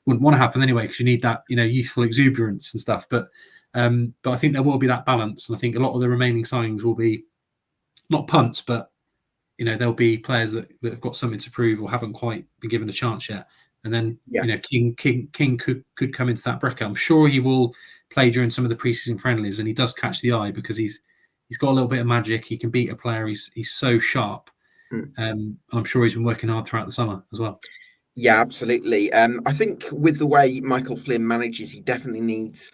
wouldn't want to happen anyway, because you need that youthful exuberance and stuff. But I think there will be that balance, and I think a lot of the remaining signings will be not punts, but there'll be players that have got something to prove or haven't quite been given a chance yet. And then King could come into that bracket. I'm sure he will play during some of the pre-season friendlies, and he does catch the eye because he's got a little bit of magic. He can beat a player. He's so sharp. I'm sure he's been working hard throughout the summer as well. Yeah, absolutely. I think with the way Michael Flynn manages, he definitely needs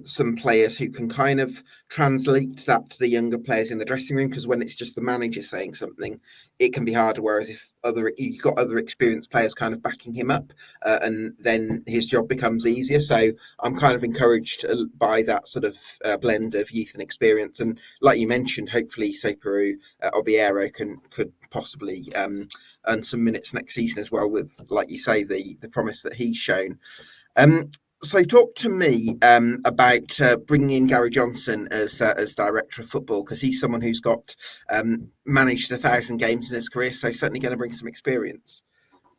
some players who can kind of translate that to the younger players in the dressing room, because when it's just the manager saying something, it can be harder. Whereas if you've got other experienced players kind of backing him up, and then his job becomes easier. So I'm kind of encouraged by that sort of blend of youth and experience. And like you mentioned, hopefully Sapuru Obiero could possibly earn some minutes next season as well, with, like you say, the promise that he's shown. So talk to me about bringing in Gary Johnson as director of football, because he's someone who's got managed 1,000 games in his career, so certainly going to bring some experience.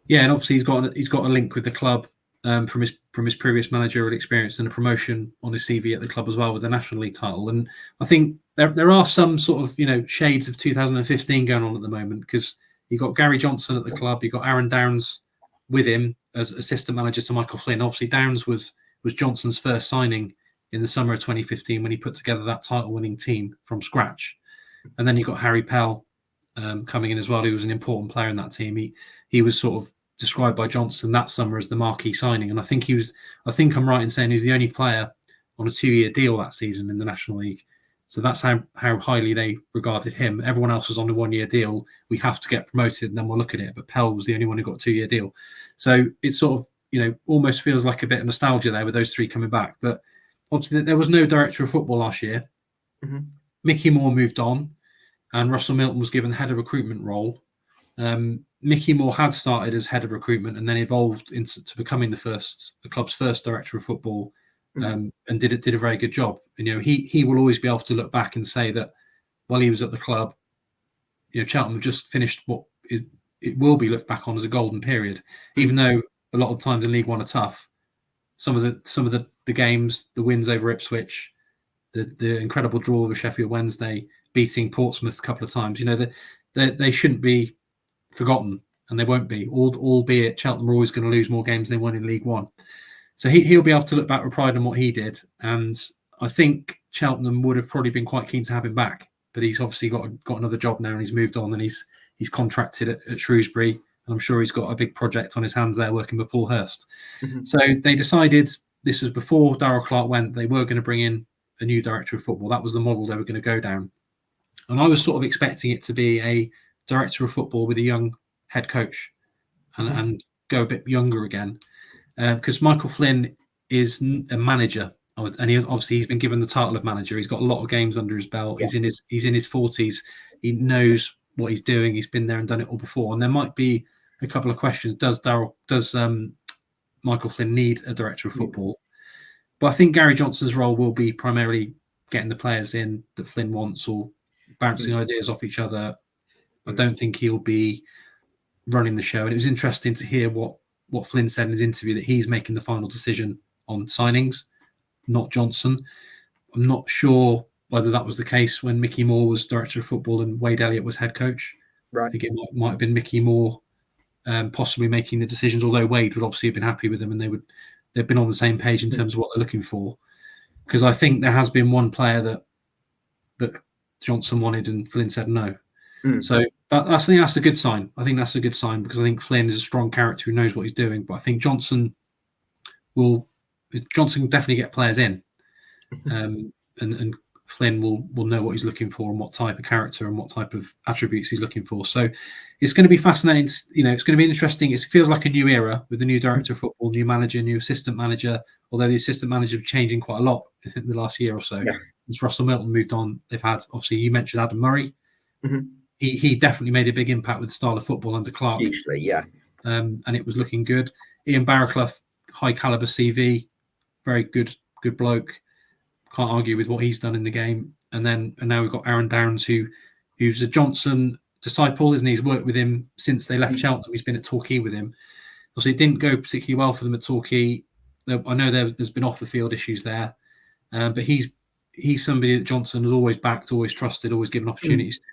Yeah, and obviously he's got a link with the club from his previous managerial experience, and a promotion on his CV at the club as well with the National League title. And I think there are some sort of shades of 2015 going on at the moment, because you've got Gary Johnson at the club, you've got Aaron Downs with him as assistant manager to Michael Flynn. Obviously, Downs was Johnson's first signing in the summer of 2015 when he put together that title-winning team from scratch. And then you've got Harry Pell coming in as well, who was an important player in that team. He was sort of described by Johnson that summer as the marquee signing, and I think I'm right in saying he was the only player on a 2-year deal that season in the National League. So that's how highly they regarded him. Everyone else was on a 1-year deal. We have to get promoted and then we'll look at it. But Pell was the only one who got a 2-year deal. So it sort of, almost feels like a bit of nostalgia there with those three coming back. But obviously there was no director of football last year. Mm-hmm. Mickey Moore moved on and Russell Milton was given the head of recruitment role. Mickey Moore had started as head of recruitment and then evolved into becoming the club's first director of football. And did a very good job. And he will always be able to look back and say that while he was at the club, Cheltenham just finished what it will be looked back on as a golden period. Even though a lot of times in League One are tough, some of the games, the wins over Ipswich, the incredible draw with Sheffield Wednesday, beating Portsmouth a couple of times. They shouldn't be forgotten, and they won't be. Albeit Cheltenham are always going to lose more games than they won in League One. So he'll be able to look back with pride on what he did, and I think Cheltenham would have probably been quite keen to have him back. But he's obviously got another job now, and he's moved on, and he's contracted at Shrewsbury, and I'm sure he's got a big project on his hands there working with Paul Hurst. Mm-hmm. So they decided, this was before Darrell Clarke went, they were going to bring in a new director of football. That was the model they were going to go down. And I was sort of expecting it to be a director of football with a young head coach and go a bit younger again. Because Michael Flynn is a manager, and he's been given the title of manager. He's got a lot of games under his belt. Yeah. He's in his 40s. He knows what he's doing. He's been there and done it all before. And there might be a couple of questions. Does Michael Flynn need a director of football? But I think Gary Johnson's role will be primarily getting the players in that Flynn wants, or bouncing ideas off each other. I don't think he'll be running the show. And it was interesting to hear what Flynn said in his interview, that he's making the final decision on signings, not Johnson. I'm not sure whether that was the case when Mickey Moore was director of football and Wade Elliott was head coach. Right. I think it might have been Mickey Moore possibly making the decisions, although Wade would obviously have been happy with them, and they've been on the same page in terms of what they're looking for. Because I think there has been one player that Johnson wanted and Flynn said no. So I think that's a good sign. I think that's a good sign, because I think Flynn is a strong character who knows what he's doing. But I think Johnson can definitely get players in, and Flynn will know what he's looking for and what type of character and what type of attributes he's looking for. So it's going to be fascinating. It's going to be interesting. It feels like a new era with the new director of football, new manager, new assistant manager. Although the assistant manager is changing quite a lot in the last year or so. Yeah. As Russell Milton moved on, they've had, obviously, you mentioned Adam Murray. Mm-hmm. He definitely made a big impact with the style of football under Clarke. Hugely, yeah. And it was looking good. Ian Barraclough, high caliber CV, very good bloke. Can't argue with what he's done in the game. And now we've got Aaron Downs, who's a Johnson disciple, isn't he? He's worked with him since they left Cheltenham. He's been at Torquay with him. Also, it didn't go particularly well for them at Torquay. I know there's been off the field issues there, but he's somebody that Johnson has always backed, always trusted, always given opportunities to.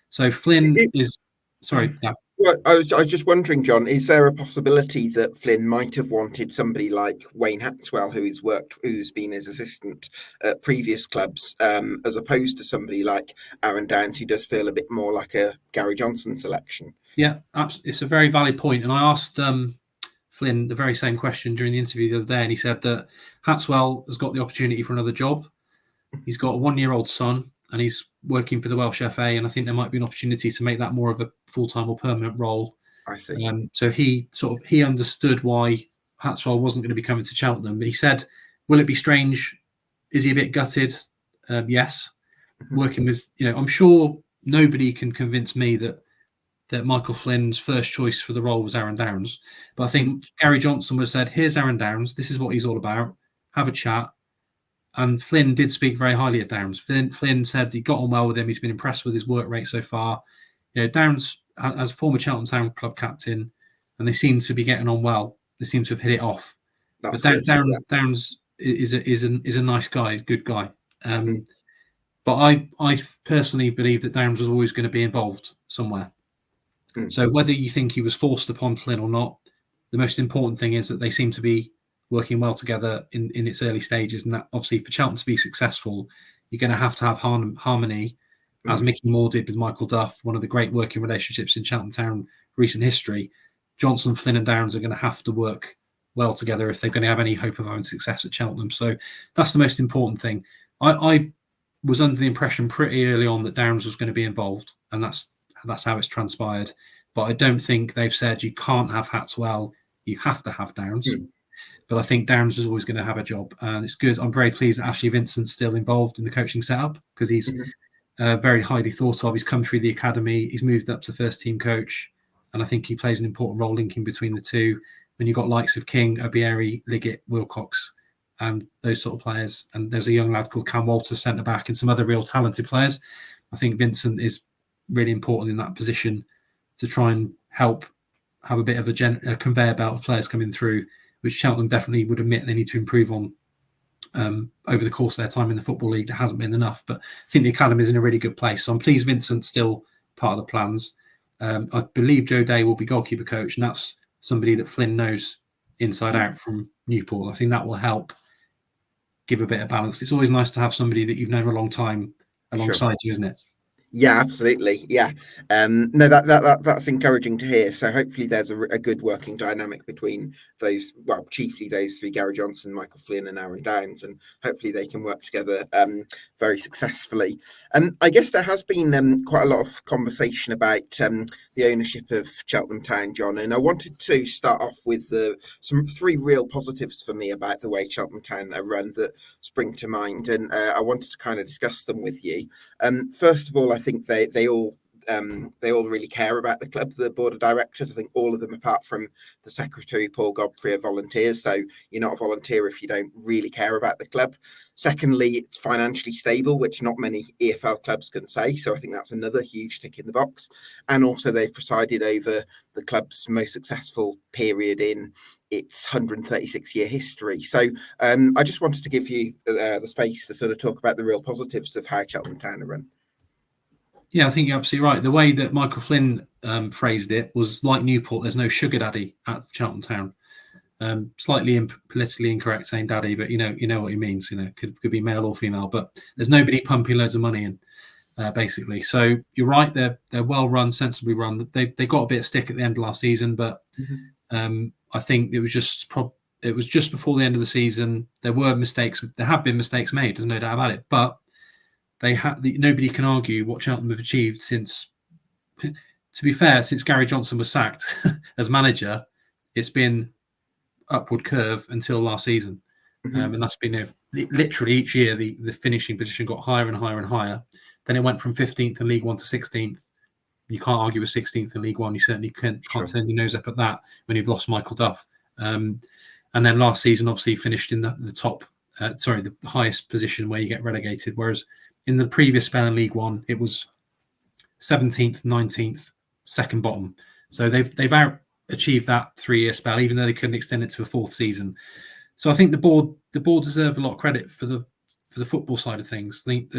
So Flynn is sorry. No. Well, I was just wondering, John, is there a possibility that Flynn might have wanted somebody like Wayne Hatswell, who's been his assistant at previous clubs, as opposed to somebody like Aaron Downs, who does feel a bit more like a Gary Johnson selection? Yeah, it's a very valid point. And I asked Flynn the very same question during the interview the other day, and he said that Hatswell has got the opportunity for another job. He's got a 1-year-old son, and he's working for the Welsh FA, and I think there might be an opportunity to make that more of a full-time or permanent role. I see. So he understood why Hatswell wasn't going to be coming to Cheltenham, but he said, will it be strange? Is he a bit gutted? Yes. Mm-hmm. Working with, I'm sure nobody can convince me that Michael Flynn's first choice for the role was Aaron Downs. But I think Gary Johnson would have said, here's Aaron Downs. This is what he's all about. Have a chat. And Flynn did speak very highly of Downs. Flynn said he got on well with him. He's been impressed with his work rate so far. Downs, as former Cheltenham Town club captain, and they seem to be getting on well. They seem to have hit it off. But Downs is a nice guy, good guy. But I personally believe that Downs was always going to be involved somewhere. So whether you think he was forced upon Flynn or not, the most important thing is that they seem to be working well together in its early stages. And that, obviously, for Cheltenham to be successful, you're going to have harmony, as Mickey Moore did with Michael Duff, one of the great working relationships in Cheltenham Town recent history. Johnson, Flynn and Downs are going to have to work well together if they're going to have any hope of having success at Cheltenham. So that's the most important thing. I was under the impression pretty early on that Downs was going to be involved, and that's how it's transpired. But I don't think they've said you can't have Hatswell, you have to have Downs. But I think Downs is always going to have a job, and it's good. I'm very pleased that Ashley Vincent's still involved in the coaching setup, because he's very highly thought of. He's come through the academy. He's moved up to first team coach, and I think he plays an important role linking between the two. When you've got likes of King, Obieri, Liggett, Wilcox, and those sort of players, and there's a young lad called Cam Walter, centre back, and some other real talented players. I think Vincent is really important in that position to try and help have a bit of a conveyor belt of players coming through, which Cheltenham definitely would admit they need to improve on. over the course of their time in the Football League. There hasn't been enough, but I think the academy is in a really good place. So I'm pleased Vincent's still part of the plans. I believe Joe Day will be goalkeeper coach, and that's somebody that Flynn knows inside out from Newport. I think that will help give a bit of balance. It's always nice to have somebody that you've known a long time alongside you, isn't it? Yeah, absolutely. Yeah. No, that's encouraging to hear. So hopefully there's a good working dynamic between those, well, chiefly those three, Gary Johnson, Michael Flynn and Aaron Downs, and hopefully they can work together very successfully. I guess there has been quite a lot of conversation about the ownership of Cheltenham Town, John, and I wanted to start off with some three real positives for me about the way Cheltenham Town are run that spring to mind, and I wanted to kind of discuss them with you. First of all, I think they all really care about the club, the board of directors. I think all of them, apart from the secretary, Paul Godfrey, are volunteers. So you're not a volunteer if you don't really care about the club. Secondly, it's financially stable, which not many EFL clubs can say. So I think that's another huge tick in the box. And also they've presided over the club's most successful period in its 136-year history. So I just wanted to give you the space to sort of talk about the real positives of how Cheltenham Town are run. Yeah, I think you're absolutely right. The way that Michael Flynn phrased it was like Newport, there's no sugar daddy at Cheltenham Town. Slightly politically incorrect saying daddy, but you know what he means. Could be male or female, but there's nobody pumping loads of money in, basically. So you're right, they're well run, sensibly run. They got a bit of stick at the end of last season, but I think it was just before the end of the season. There were mistakes. There have been mistakes made. There's no doubt about it, but nobody can argue what Cheltenham have achieved since, to be fair, since Gary Johnson was sacked as manager. It's been upward curve until last season. And that's been literally each year the finishing position got higher and higher and higher. Then it went from 15th in League One to 16th. You can't argue with 16th in League One. You certainly can't turn your nose up at that when you've lost Michael Duff. And then last season obviously finished in the top, the highest position where you get relegated, whereas in the previous spell in League One, it was 17th, 19th, second bottom. So they've out-achieved that 3-year spell, even though they couldn't extend it to a fourth season. So I think the board deserve a lot of credit for the football side of things. I think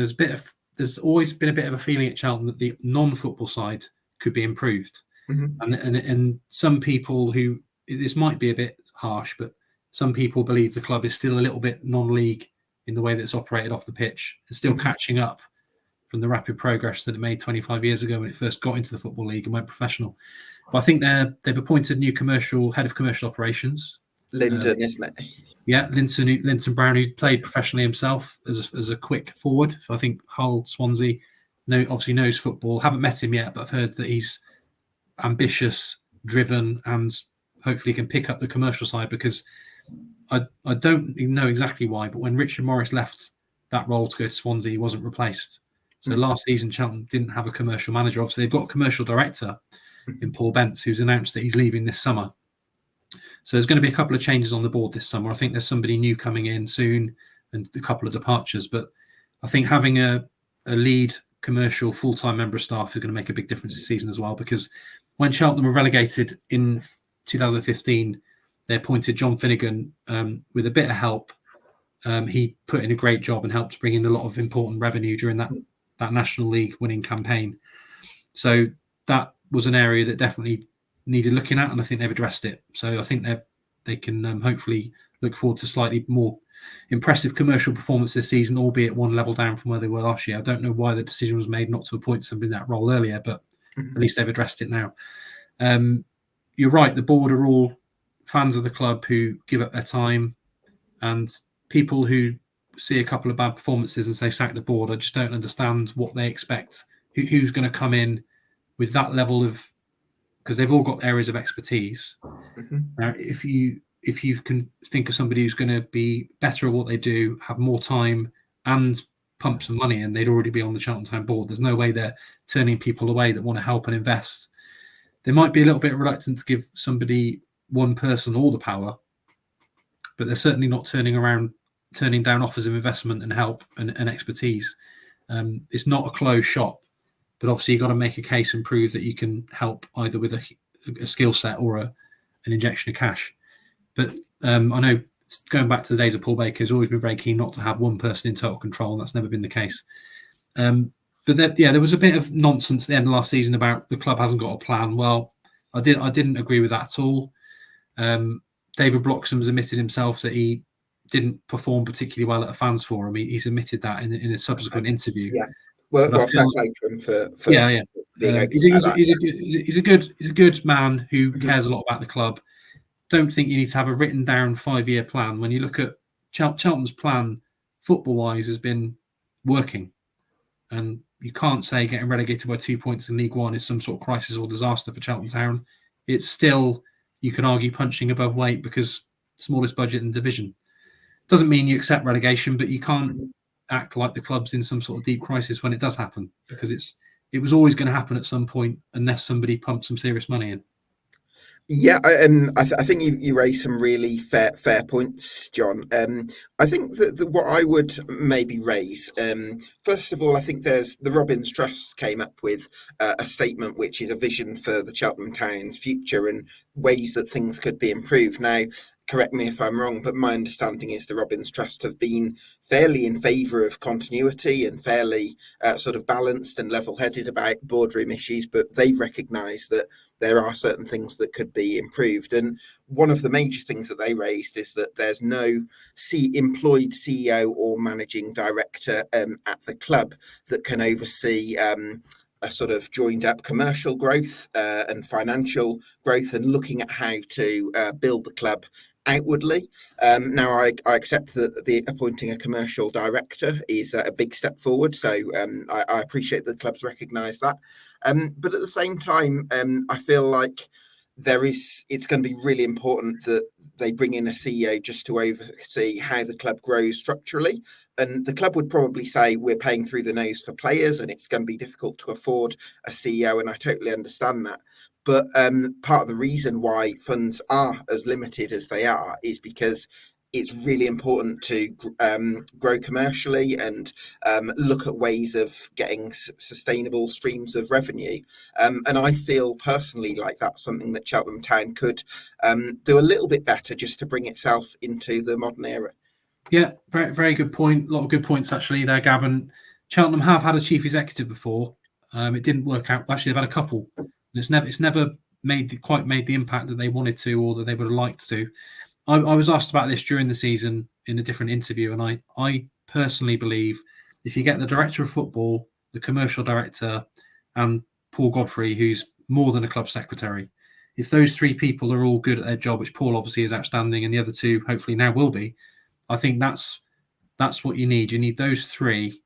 there's always been a bit of a feeling at Cheltenham that the non-football side could be improved. And some people who, this might be a bit harsh, but some people believe the club is still a little bit non-league in the way that it's operated off the pitch. It's still catching up from the rapid progress that it made 25 years ago when it first got into the Football League and went professional. But I think they've appointed new head of commercial operations. Linton, isn't it? Yeah, Linton Brown, who played professionally himself as a quick forward for, I think, Hull, Swansea. Obviously knows football. Haven't met him yet, but I've heard that he's ambitious, driven, and hopefully can pick up the commercial side, because I don't know exactly why, but when Richard Morris left that role to go to Swansea, he wasn't replaced. So last season, Cheltenham didn't have a commercial manager. Obviously, they've got a commercial director in Paul Bentz, who's announced that he's leaving this summer. So there's going to be a couple of changes on the board this summer. I think there's somebody new coming in soon and a couple of departures. But I think having a lead commercial full-time member of staff is going to make a big difference this season as well, because when Cheltenham were relegated in 2015, they appointed John Finnegan with a bit of help. He put in a great job and helped bring in a lot of important revenue during that National League winning campaign. So that was an area that definitely needed looking at, and I think they've addressed it. So I think they can hopefully look forward to slightly more impressive commercial performance this season, albeit one level down from where they were last year. I don't know why the decision was made not to appoint somebody in that role earlier, but at least they've addressed it now. You're right, the board are all fans of the club who give up their time, and people who see a couple of bad performances and say sack the board, I just don't understand what they expect. Who's going to come in with that level of, because they've all got areas of expertise. Now, if you can think of somebody who's going to be better at what they do, have more time and pump some money in, they'd already be on the Cheltenham Town board. There's no way they're turning people away that want to help and invest. They might be a little bit reluctant to give one person all the power, but they're certainly not turning down offers of investment and help and expertise. It's not a closed shop, but obviously you've got to make a case and prove that you can help either with a skill set or an injection of cash. But I know going back to the days of Paul Baker, has always been very keen not to have one person in total control, and that's never been the case. But there was a bit of nonsense at the end of last season about the club hasn't got a plan. Well, I didn't agree with that at all. David Bloxham's admitted himself that he didn't perform particularly well at a fans forum. He's admitted that in a subsequent interview. Yeah. Well, fair play to him for being open about that. He's a good man who cares a lot about the club. Don't think you need to have a written down 5-year plan. When you look at Cheltenham's plan, football-wise, has been working. And you can't say getting relegated by 2 points in League One is some sort of crisis or disaster for Cheltenham Town. It's still, you can argue, punching above weight because smallest budget in the division. Doesn't mean you accept relegation, but you can't act like the club's in some sort of deep crisis when it does happen, because it was always going to happen at some point unless somebody pumped some serious money in. Yeah, I think you raised some really fair points, John. I think that what I would maybe raise, first of all, I think there's the Robins Trust came up with a statement which is a vision for the Cheltenham Town's future and ways that things could be improved. Now, correct me if I'm wrong, but my understanding is the Robins Trust have been fairly in favour of continuity and fairly sort of balanced and level-headed about boardroom issues, but they've recognised that there are certain things that could be improved. And one of the major things that they raised is that there's no employed CEO or managing director at the club that can oversee a sort of joined up commercial growth and financial growth and looking at how to build the club outwardly. Now, I accept that the appointing a commercial director is a big step forward. So I appreciate the clubs recognise that. But at the same time, I feel like it's going to be really important that they bring in a CEO just to oversee how the club grows structurally. And the club would probably say we're paying through the nose for players and it's going to be difficult to afford a CEO. And I totally understand that. But part of the reason why funds are as limited as they are is because it's really important to grow commercially and look at ways of getting sustainable streams of revenue. And I feel personally like that's something that Cheltenham Town could do a little bit better just to bring itself into the modern era. Yeah, very, very good point. A lot of good points actually there, Gavin. Cheltenham have had a chief executive before. It didn't work out. Actually, they've had a couple. It's never quite made the impact that they wanted to or that they would have liked to. I was asked about this during the season in a different interview, and I personally believe if you get the director of football, the commercial director, and Paul Godfrey, who's more than a club secretary, if those three people are all good at their job, which Paul obviously is outstanding, and the other two hopefully now will be, I think that's what you need. You need those three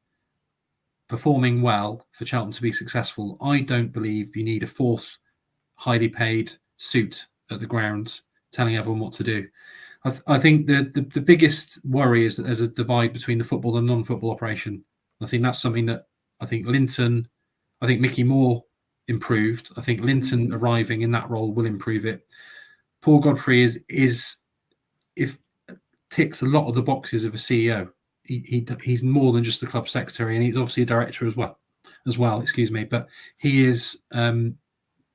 performing well for Cheltenham to be successful. I don't believe you need a fourth highly paid suit at the ground telling everyone what to do. I think the biggest worry is that there's a divide between the football and non-football operation. I think that's something that I think Mickey Moore improved. I think Linton arriving in that role will improve it. Paul Godfrey ticks a lot of the boxes of a CEO. He's more than just a club secretary, and he's obviously a director as well. But he is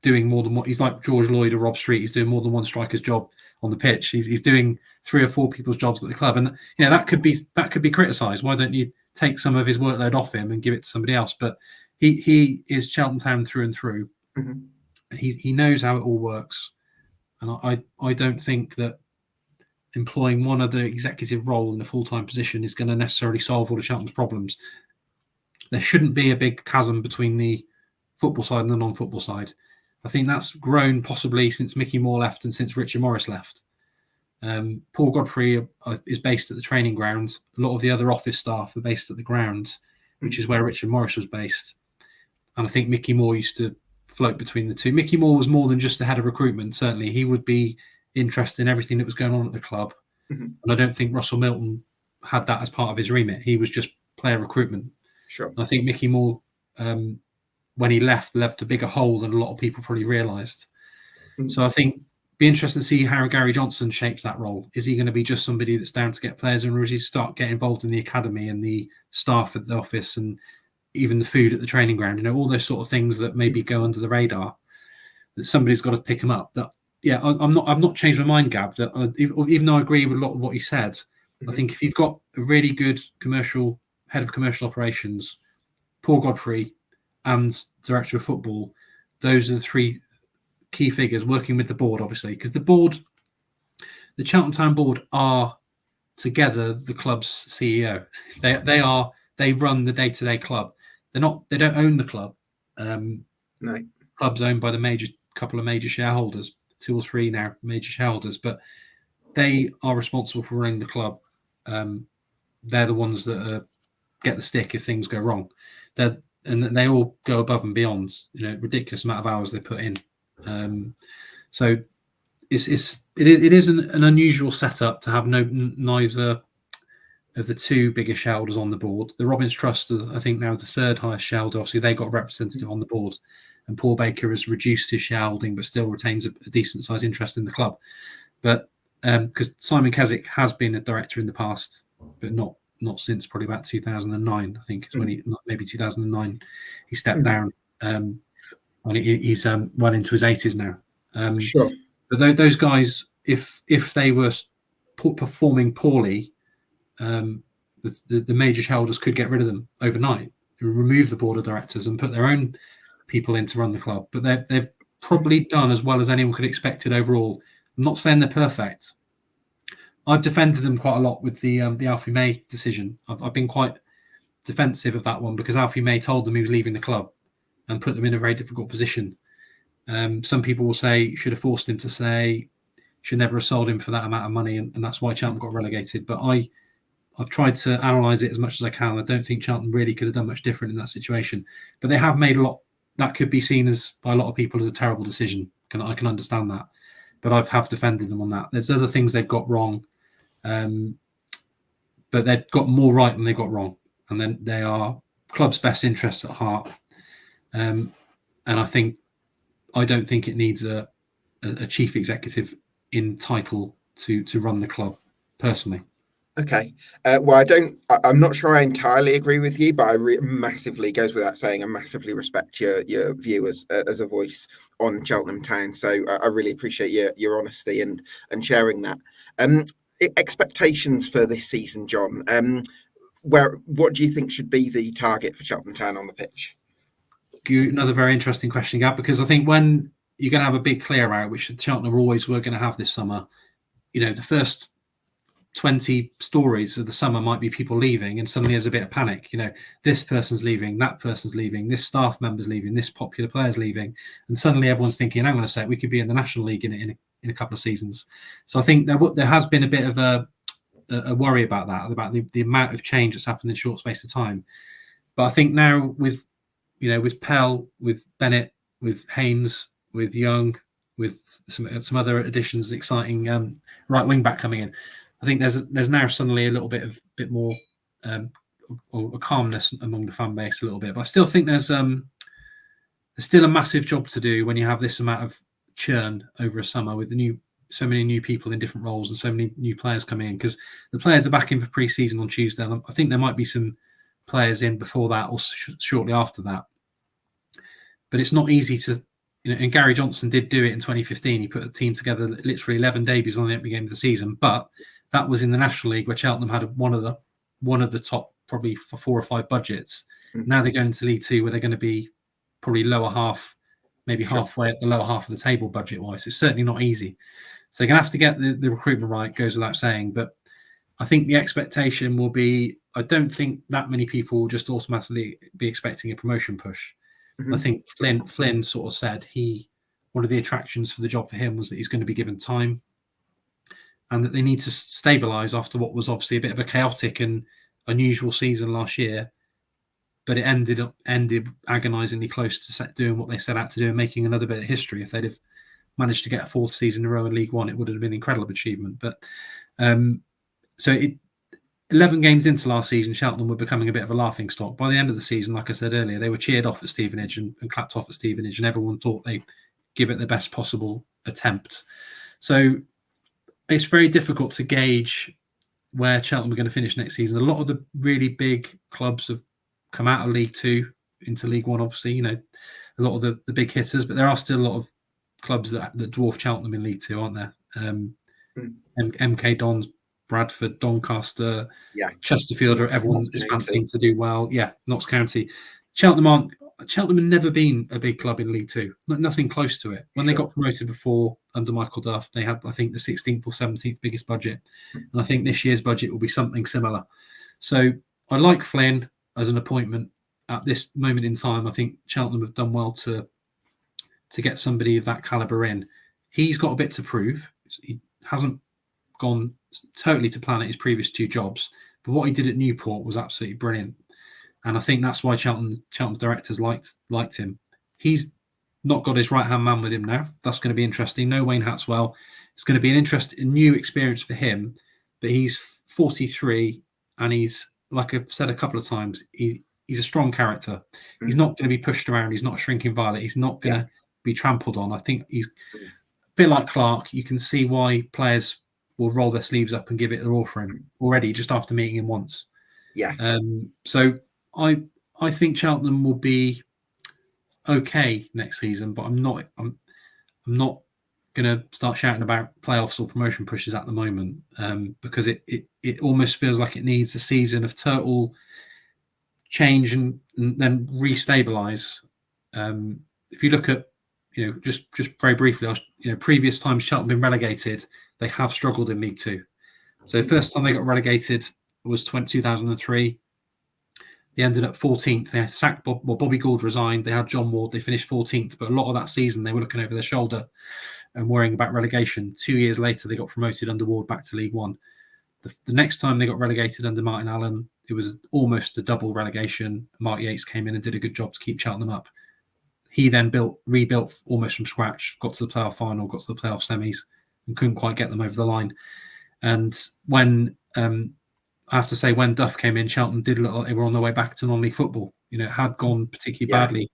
doing more than what he's like George Lloyd or Rob Street. He's doing more than one striker's job on the pitch. He's doing 3 or 4 people's jobs at the club, and that could be criticised. Why don't you take some of his workload off him and give it to somebody else? But he is Cheltenham Town through and through. Mm-hmm. He knows how it all works, and I don't think that employing one other executive role in a full-time position is going to necessarily solve all of Cheltenham's problems. There shouldn't be a big chasm between the football side and the non-football side. I think that's grown possibly since Mickey Moore left and since Richard Morris left. Paul Godfrey is based at the training ground. A lot of the other office staff are based at the ground, which is where Richard Morris was based. And I think Mickey Moore used to float between the two. Mickey Moore was more than just a head of recruitment, certainly. He would be interested in everything that was going on at the club. Mm-hmm. And I don't think Russell Milton had that as part of his remit. He was just player recruitment. Sure. And I think Mickey Moore, when he left a bigger hole than a lot of people probably realised. Mm-hmm. So I think be interesting to see how Gary Johnson shapes that role. Is he going to be just somebody that's down to get players in, or does he start getting involved in the academy and the staff at the office and even the food at the training ground? All those sort of things that maybe go under the radar, that somebody's got to pick them up. That I've not changed my mind, Gab. That even though I agree with a lot of what you said, I think if you've got a really good head of commercial operations, Paul Godfrey, and director of football, those are the three key figures working with the board, obviously, because the Cheltenham Town board are together the club's CEO. They run the day-to-day club. They don't own the club. No. Club's owned by the couple of major shareholders, 2 or 3 now major shareholders, but they are responsible for running the club. They're the ones that get the stick if things go wrong. And they all go above and beyond. Ridiculous amount of hours they put in. So it is an unusual setup to have neither of the 2 biggest shareholders on the board. The Robbins Trust are, I think, now the 3rd highest shareholder. Obviously, they got a representative on the board, and Paul Baker has reduced his shareholding, but still retains a decent sized interest in the club. But because Simon Keswick has been a director in the past, but not since probably about 2009. I think it's when maybe 2009 he stepped down. When he's well into his 80s now. Sure. But those guys, if they were performing poorly, the major shareholders could get rid of them overnight, remove the board of directors, and put their own people in to run the club. But they've probably done as well as anyone could expect it overall. I'm not saying they're perfect. I've defended them quite a lot with the Alfie May decision. I've been quite defensive of that one because Alfie May told them he was leaving the club and put them in a very difficult position. Some people will say you should have forced him to say, should never have sold him for that amount of money, and that's why Cheltenham got relegated. But I've tried to analyse it as much as I can. I don't think Cheltenham really could have done much different in that situation. But they have made a lot that could be seen as by a lot of people as a terrible decision. I can understand that. But I have defended them on that. There's other things they've got wrong. But they've got more right than they got wrong. And then they are club's best interests at heart. And I don't think it needs a chief executive in title to run the club, personally. Okay. Well, I'm not sure I entirely agree with you, but massively, goes without saying, I massively respect your view as a voice on Cheltenham Town. So I really appreciate your honesty and sharing that. Expectations for this season, Jon. What do you think should be the target for Cheltenham Town on the pitch? Another very interesting question, Gab, because I think when you're going to have a big clear out, which Cheltenham always were going to have this summer, the first 20 stories of the summer might be people leaving, and suddenly there's a bit of panic. This person's leaving, that person's leaving, this staff member's leaving, this popular player's leaving, and suddenly everyone's thinking, hang on a sec, we could be in the National League in a couple of seasons. So I think there has been a bit of a worry about that, about the amount of change that's happened in a short space of time. But I think now with Pell, with Bennett, with Haynes, with Young, with some other additions, exciting right wing back coming in, I think there's now suddenly a little bit more or a calmness among the fan base a little bit. But I still think there's still a massive job to do when you have this amount of churn over a summer with so many new people in different roles and so many new players coming in, because the players are back in for pre-season on Tuesday. And I think there might be some players in before that or shortly after that. But it's not easy to, and Gary Johnson did do it in 2015. He put a team together, literally 11 debuts on the opening game of the season. But that was in the National League, where Cheltenham had one of the top, probably for 4 or 5 budgets. Now they're going to League Two, where they're going to be probably lower half, maybe halfway at the lower half of the table budget-wise. It's certainly not easy. So they're going to have to get the recruitment right, goes without saying. But I think the expectation will be, I don't think that many people will just automatically be expecting a promotion push. I think Flynn sort of said one of the attractions for the job for him was that he's going to be given time, and that they need to stabilise after what was obviously a bit of a chaotic and unusual season last year. But it ended agonisingly close to doing what they set out to do and making another bit of history. If they'd have managed to get a 4th season in a row in League One, it would have been an incredible achievement. But 11 games into last season, Cheltenham were becoming a bit of a laughing stock. By the end of the season, like I said earlier, they were cheered off at Stevenage and clapped off at Stevenage, and everyone thought they'd give it the best possible attempt. So it's very difficult to gauge where Cheltenham are going to finish next season. A lot of the really big clubs have come out of League Two into League One, obviously, a lot of the big hitters, but there are still a lot of clubs that dwarf Cheltenham in League Two, aren't there? MK Dons, Bradford, Doncaster, Chesterfield, everyone is fancying to do well. Yeah, Notts County. Cheltenham have never been a big club in League Two. Nothing close to it. When they got promoted before under Michael Duff, they had, I think, the 16th or 17th biggest budget. And I think this year's budget will be something similar. So I like Flynn as an appointment at this moment in time. I think Cheltenham have done well to get somebody of that calibre in. He's got a bit to prove. He hasn't gone totally to plan at his previous two jobs, but what he did at Newport was absolutely brilliant. And I think that's why Cheltenham directors liked him. He's not got his right-hand man with him now. That's going to be interesting. No Wayne Hatswell. It's going to be an interesting new experience for him, but he's 43 and he's, like I've said a couple of times, he's a strong character. He's not going to be pushed around. He's not a shrinking violet. He's not going to be trampled on. I think he's a bit like Clarke. You can see why players will roll their sleeves up and give it their all for him already just after meeting him once. So I think Cheltenham will be okay next season, but I'm not going to start shouting about playoffs or promotion pushes at the moment, because it almost feels like it needs a season of total change and then restabilize. If you look at, just very briefly, previous times Cheltenham been relegated, they have struggled in League Two. So the first time they got relegated was 2003. They ended up 14th. They had sacked Bobby Gould resigned. They had John Ward. They finished 14th. But a lot of that season, they were looking over their shoulder and worrying about relegation. 2 years later, they got promoted under Ward back to League One. The next time they got relegated under Martin Allen, it was almost a double relegation. Mark Yates came in and did a good job to keep Cheltenham up. He then rebuilt almost from scratch, got to the playoff final, got to the playoff semis, and couldn't quite get them over the line. And when I have to say, when Duff came in, Cheltenham did look like they were on their way back to non-league football. It had gone particularly badly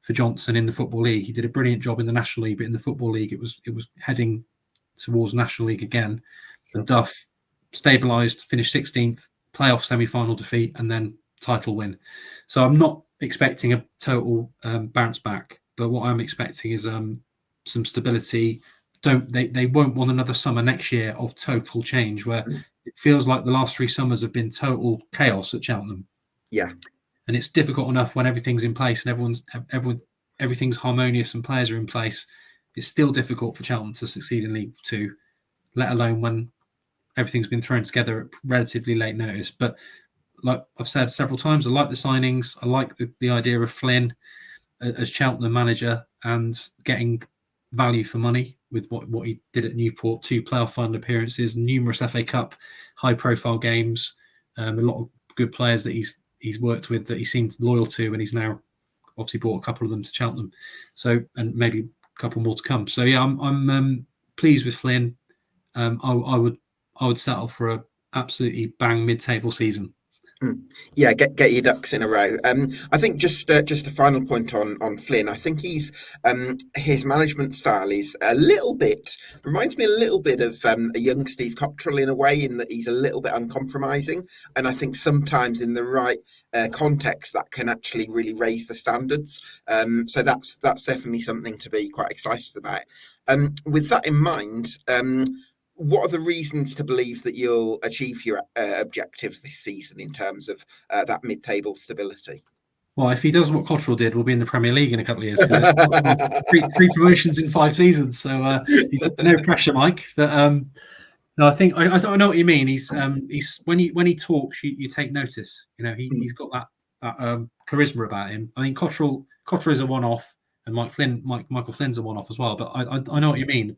for Johnson in the Football League. He did a brilliant job in the National League, but in the Football League, it was heading towards National League again. And Duff stabilised, finished 16th, playoff semi-final defeat, and then title win. So I'm not expecting a total bounce back, but what I'm expecting is some stability. They won't want another summer next year of total change where it feels like the last 3 summers have been total chaos at Cheltenham. And it's difficult enough when everything's in place and everything's harmonious and players are in place. It's still difficult for Cheltenham to succeed in League Two, let alone when everything's been thrown together at relatively late notice. But like I've said several times, I like the signings. I like the idea of Flynn as Cheltenham manager and getting value for money with what he did at Newport, 2 playoff final appearances, numerous FA Cup high-profile games, a lot of good players that he's worked with that he seemed loyal to, and he's now obviously brought a couple of them to Cheltenham. So, and maybe a couple more to come. So yeah, I'm pleased with Flynn. I would settle for a absolutely bang mid-table season. Yeah, get your ducks in a row. I think just a final point on Flynn. I think his management style is reminds me a little bit of a young Steve Cottrell in a way, in that he's a little bit uncompromising, and I think sometimes in the right context that can actually really raise the standards. So that's definitely something to be quite excited about. With that in mind, what are the reasons to believe that you'll achieve your objectives this season in terms of that mid-table stability? Well, if he does what Cottrell did, we'll be in the Premier League in a couple of years, because three promotions in 5 seasons. So he's no pressure, Mike. But no, I think I know what you mean. He's when he talks, you take notice. He's got that charisma about him. I think Cottrell is a one-off, and Michael Flynn's a one-off as well. But I know what you mean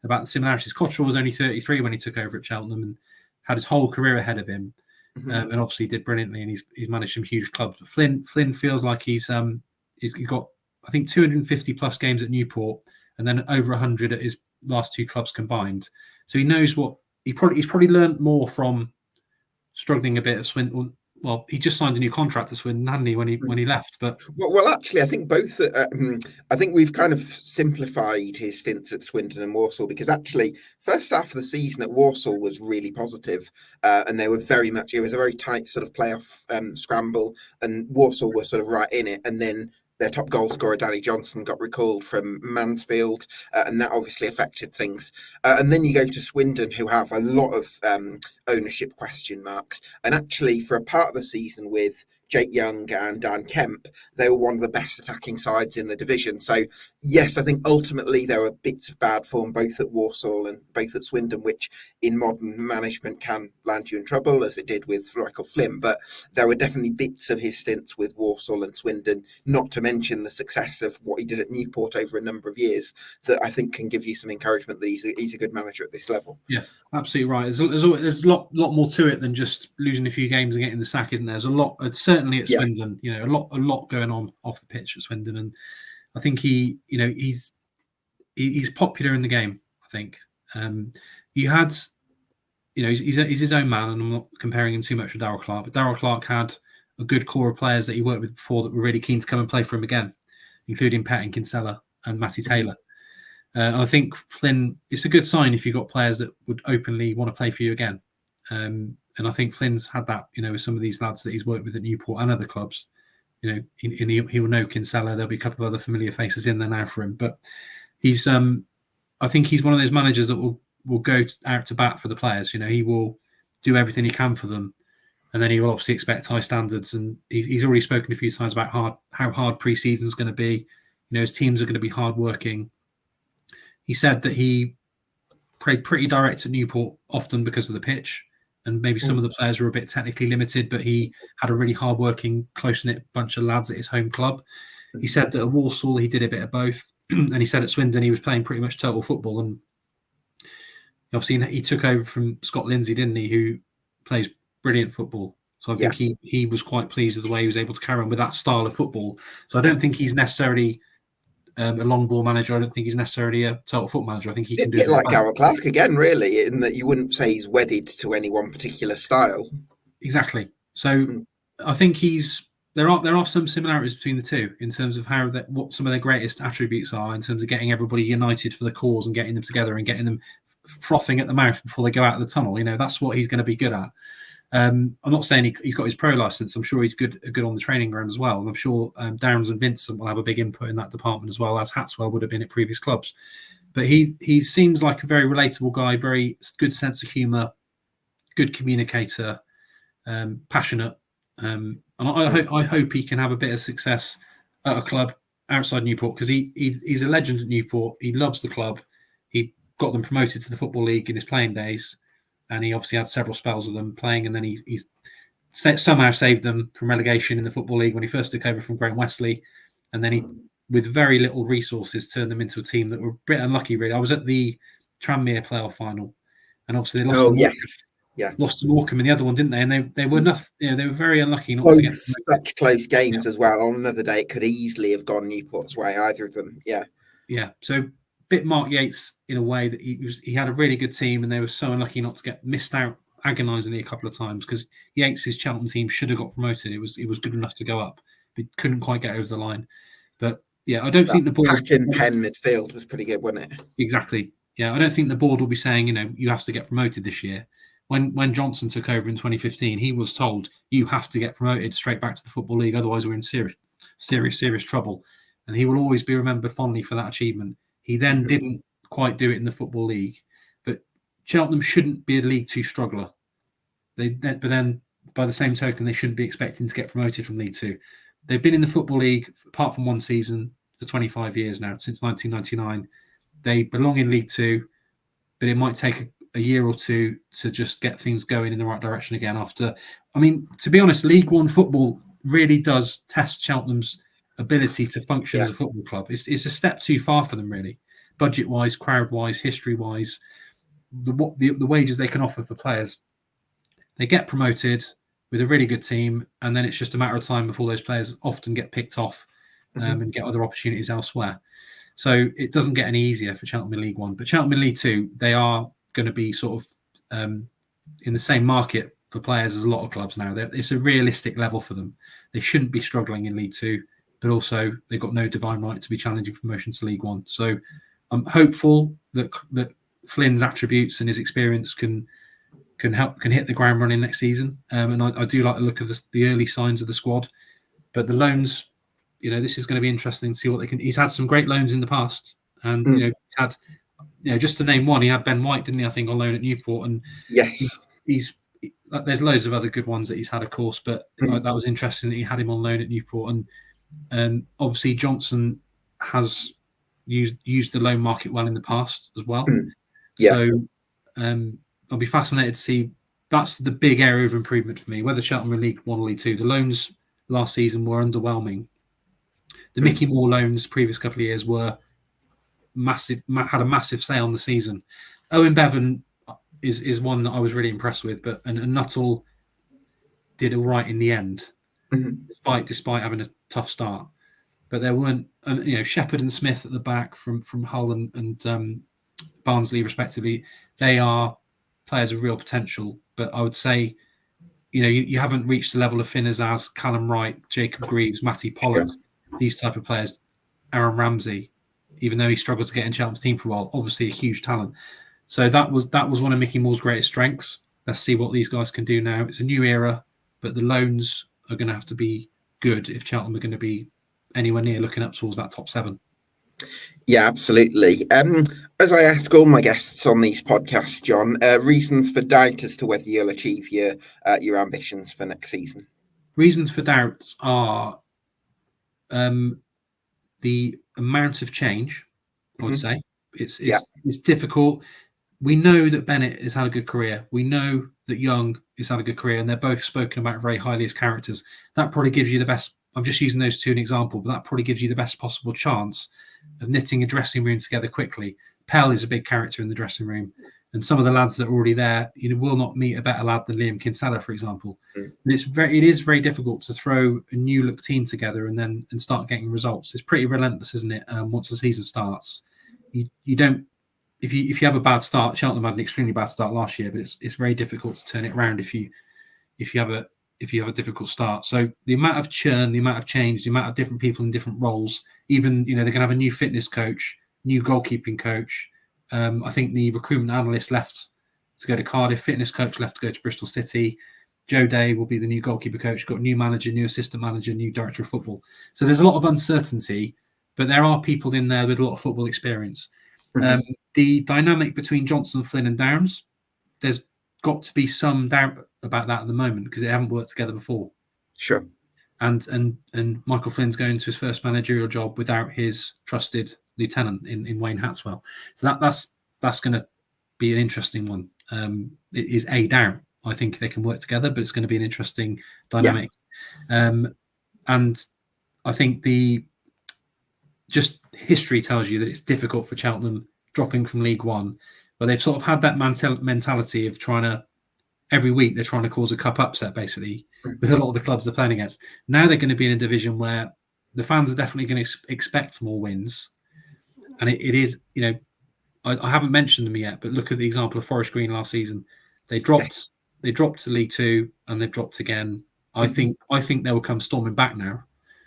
about the similarities. Cottrell was only 33 when he took over at Cheltenham and had his whole career ahead of him, and obviously did brilliantly. And he's managed some huge clubs. But Flynn feels like he's got, I think, 250 plus games at Newport, and then over 100 at his last 2 clubs combined. So he knows he's probably learned more from struggling a bit at Swindon. Well, he just signed a new contract to Swindon, hadn't he, when he left? But well, actually, I think both. I think we've kind of simplified his stints at Swindon and Walsall, because actually, first half of the season at Walsall was really positive, and they were very much. It was a very tight sort of playoff scramble, and Walsall were sort of right in it. And then their top goal scorer, Danny Johnson, got recalled from Mansfield, and that obviously affected things. And then you go to Swindon, who have a lot of ownership question marks. And actually, for a part of the season with Jake Young and Dan Kemp, they were one of the best attacking sides in the division. So, yes, I think ultimately there were bits of bad form, both at Walsall and both at Swindon, which in modern management can land you in trouble, as it did with Michael Flynn. But there were definitely bits of his stints with Walsall and Swindon, not to mention the success of what he did at Newport over a number of years, that I think can give you some encouragement that he's a good manager at this level. Yeah, absolutely right. There's a lot more to it than just losing a few games and getting the sack, isn't there? There's a lot, certainly at Swindon, a lot going on off the pitch at Swindon, and I think he's popular in the game. I think he's his own man, and I'm not comparing him too much with Darrell Clarke, but Darrell Clarke had a good core of players that he worked with before that were really keen to come and play for him again, including Pett and Kinsella and Matty Taylor. And I think Flynn, it's a good sign if you've got players that would openly want to play for you again. And I think Flynn's had that, with some of these lads that he's worked with at Newport and other clubs. He will know Kinsella. There'll be a couple of other familiar faces in there now for him. But he's, I think he's one of those managers that will go out to bat for the players. He will do everything he can for them. And then he will obviously expect high standards. And he's already spoken a few times about how hard pre-season is going to be. His teams are going to be hard-working. He said that he played pretty direct at Newport often because of the pitch, and maybe some of the players were a bit technically limited, but he had a really hard-working, close-knit bunch of lads at his home club. He said that at Walsall he did a bit of both, and he said at Swindon he was playing pretty much total football. And obviously he took over from Scott Lindsay, didn't he, who plays brilliant football. So I think he was quite pleased with the way he was able to carry on with that style of football. So I don't think he's necessarily a long ball manager. I don't think he's necessarily a total foot manager. I think he can do it like Darrell Clarke again, really, in that you wouldn't say he's wedded to any one particular style. Exactly. So I think there are some similarities between the two in terms of what some of their greatest attributes are in terms of getting everybody united for the cause and getting them together and getting them frothing at the mouth before they go out of the tunnel. That's what he's going to be good at. I'm not saying he's got his pro license. I'm sure he's good on the training ground as well. And I'm sure Downs and Vincent will have a big input in that department as well, as Hatswell would have been at previous clubs. But he seems like a very relatable guy, very good sense of humour, good communicator, passionate. And I hope he can have a bit of success at a club outside Newport, because he's a legend at Newport. He loves the club. He got them promoted to the Football League in his playing days. And he obviously had several spells of them playing, and then he's somehow saved them from relegation in the Football League when he first took over from Graham Wesley. And then he, with very little resources, turned them into a team that were a bit unlucky, really. I was at the Tranmere playoff final, and obviously they lost to Morecambe in the other one, didn't they? And they were enough, they were very unlucky not to get such close games as well. On another day, it could easily have gone Newport's way, either of them. Yeah. So bit Mark Yates in a way that he had a really good team, and they were so unlucky not to get missed out agonisingly a couple of times, because Yates' Cheltenham team should have got promoted. It was good enough to go up, but couldn't quite get over the line. But yeah, I don't think the board. Pack and Penn midfield was pretty good, wasn't it? Exactly. Yeah, I don't think the board will be saying, you have to get promoted this year. When Johnson took over in 2015, he was told you have to get promoted straight back to the Football League, otherwise we're in serious trouble. And he will always be remembered fondly for that achievement. He then didn't quite do it in the Football League, but Cheltenham shouldn't be a League Two struggler. But then, by the same token, they shouldn't be expecting to get promoted from League Two. They've been in the Football League, apart from one season, for 25 years now, since 1999. They belong in League Two, but it might take a year or two to just get things going in the right direction again. To be honest, League One football really does test Cheltenham's ability to function as a football club. It's a step too far for them, really, budget-wise, crowd-wise, history-wise, the wages they can offer for players. They get promoted with a really good team, and then it's just a matter of time before those players often get picked off and get other opportunities elsewhere. So it doesn't get any easier for Cheltenham in League One. But Cheltenham in League Two, they are going to be sort of in the same market for players as a lot of clubs now. It's a realistic level for them. They shouldn't be struggling in League Two, but also they've got no divine right to be challenging for promotion to League One. So I'm hopeful that Flynn's attributes and his experience can hit the ground running next season. And I do like the look of the early signs of the squad, but the loans this is going to be interesting to see what they can. He's had some great loans in the past, and he's had, just to name one, he had Ben White, didn't he? I think on loan at Newport, and yes, there's loads of other good ones that he's had, of course, but that was interesting that he had him on loan at Newport, and obviously Johnson has used the loan market well in the past as well. Yeah. So I'll be fascinated to see. That's the big area of improvement for me. Whether Cheltenham are League One or League Two, the loans last season were underwhelming. The Mickey Moore loans previous couple of years were massive, had a massive say on the season. Owen Bevan is one that I was really impressed with, and Nuttall did all right in the end, despite having a tough start. But there weren't, Shepherd and Smith at the back from Hull and Barnsley respectively. They are players of real potential, but I would say, you haven't reached the level of Finn Azaz, Callum Wright, Jacob Greaves, Matty Pollard, these type of players. Aaron Ramsey, even though he struggled to get in Cheltenham's team for a while, obviously a huge talent. So that was one of Mickey Moore's greatest strengths. Let's see what these guys can do now. It's a new era, but the loans are going to have to be good if Cheltenham are going to be anywhere near looking up towards that top 7. Yeah, absolutely. As I ask all my guests on these podcasts, Jon, reasons for doubt as to whether you'll achieve your ambitions for next season? Reasons for doubt are the amount of change, I would say. It's difficult. We know that Bennett has had a good career. We know that Young has had a good career, and they're both spoken about very highly as characters. That probably gives you the best. I'm just using those two as an example, but that probably gives you the best possible chance of knitting a dressing room together quickly. Pell is a big character in the dressing room, and some of the lads that are already there, will not meet a better lad than Liam Kinsella, for example. And it is very difficult to throw a new look team together and start getting results. It's pretty relentless, isn't it? Once the season starts, you don't. If you have a bad start, Cheltenham had an extremely bad start last year, but it's very difficult to turn it around if you have a difficult start. So the amount of churn, the amount of change, the amount of different people in different roles, even, they're going to have a new fitness coach, new goalkeeping coach. I think the recruitment analyst left to go to Cardiff, fitness coach left to go to Bristol City. Joe Day will be the new goalkeeper coach, got a new manager, new assistant manager, new director of football. So there's a lot of uncertainty, but there are people in there with a lot of football experience. The dynamic between Johnson, Flynn and Downs, there's got to be some doubt about that at the moment because they haven't worked together before. Sure. And Michael Flynn's going to his first managerial job without his trusted lieutenant in Wayne Hatswell. So that's going to be an interesting one. It is a doubt. I think they can work together, but it's going to be an interesting dynamic. Yeah. And I think just history tells you that it's difficult for Cheltenham dropping from League One, but they've sort of had that mentality of every week they're trying to cause a cup upset, basically, with a lot of the clubs they're playing against. Now they're going to be in a division where the fans are definitely going to expect more wins. And it is, I haven't mentioned them yet, but look at the example of Forest Green last season. They dropped to League Two and they've dropped again. I think they will come storming back now.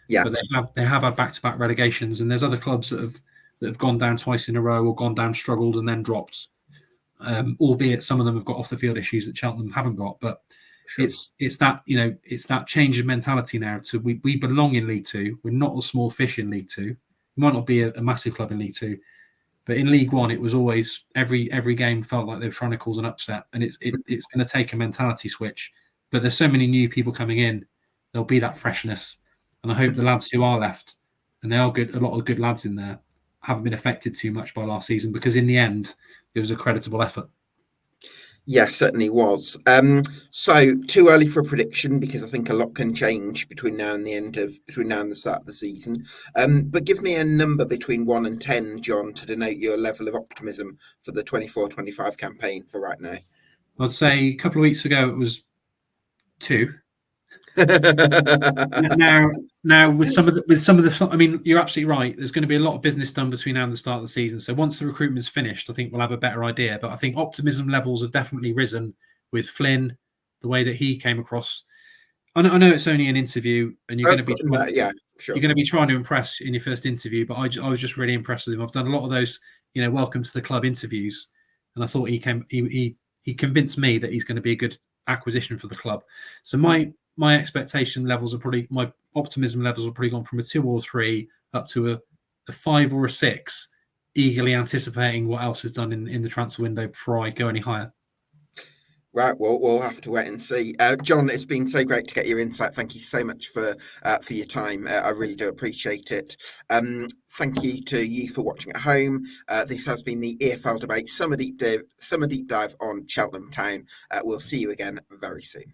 Yeah. But they have had back-to-back relegations, and there's other clubs that have gone down twice in a row or gone down, struggled, and then dropped. Albeit some of them have got off the field issues that Cheltenham haven't got. But sure. It's that change of mentality now. We belong in League Two. We're not a small fish in League Two. We might not be a massive club in League Two, but in League One it was always every game felt like they were trying to cause an upset, and it's going to take a mentality switch. But there's so many new people coming in, there'll be that freshness. And I hope the lads who are left, and there are a lot of good lads in there, haven't been affected too much by last season, because in the end, it was a creditable effort. Yeah, certainly was. So too early for a prediction, because I think a lot can change between now and the start of the season. But give me a number between 1 and 10, Jon, to denote your level of optimism for the 24-25 campaign for right now. I'd say a couple of weeks ago it was 2. Now with some of the, I mean, you're absolutely right. There's going to be a lot of business done between now and the start of the season. So once the recruitment's finished, I think we'll have a better idea. But I think optimism levels have definitely risen with Flynn, the way that he came across. I know it's only an interview, and you're going to be you're going to be trying to impress in your first interview. But I was just really impressed with him. I've done a lot of those, welcome to the club interviews, and I thought he convinced me that he's going to be a good acquisition for the club. So my expectation levels are probably, optimism levels have probably gone from a 2 or 3 up to a 5 or a 6, eagerly anticipating what else is done in the transfer window before I go any higher. Right, well, we'll have to wait and see. Jon, it's been so great to get your insight. Thank you so much for your time. I really do appreciate it. Thank you to you for watching at home. This has been the EFL Debate Summer Deep Dive on Cheltenham Town. We'll see you again very soon.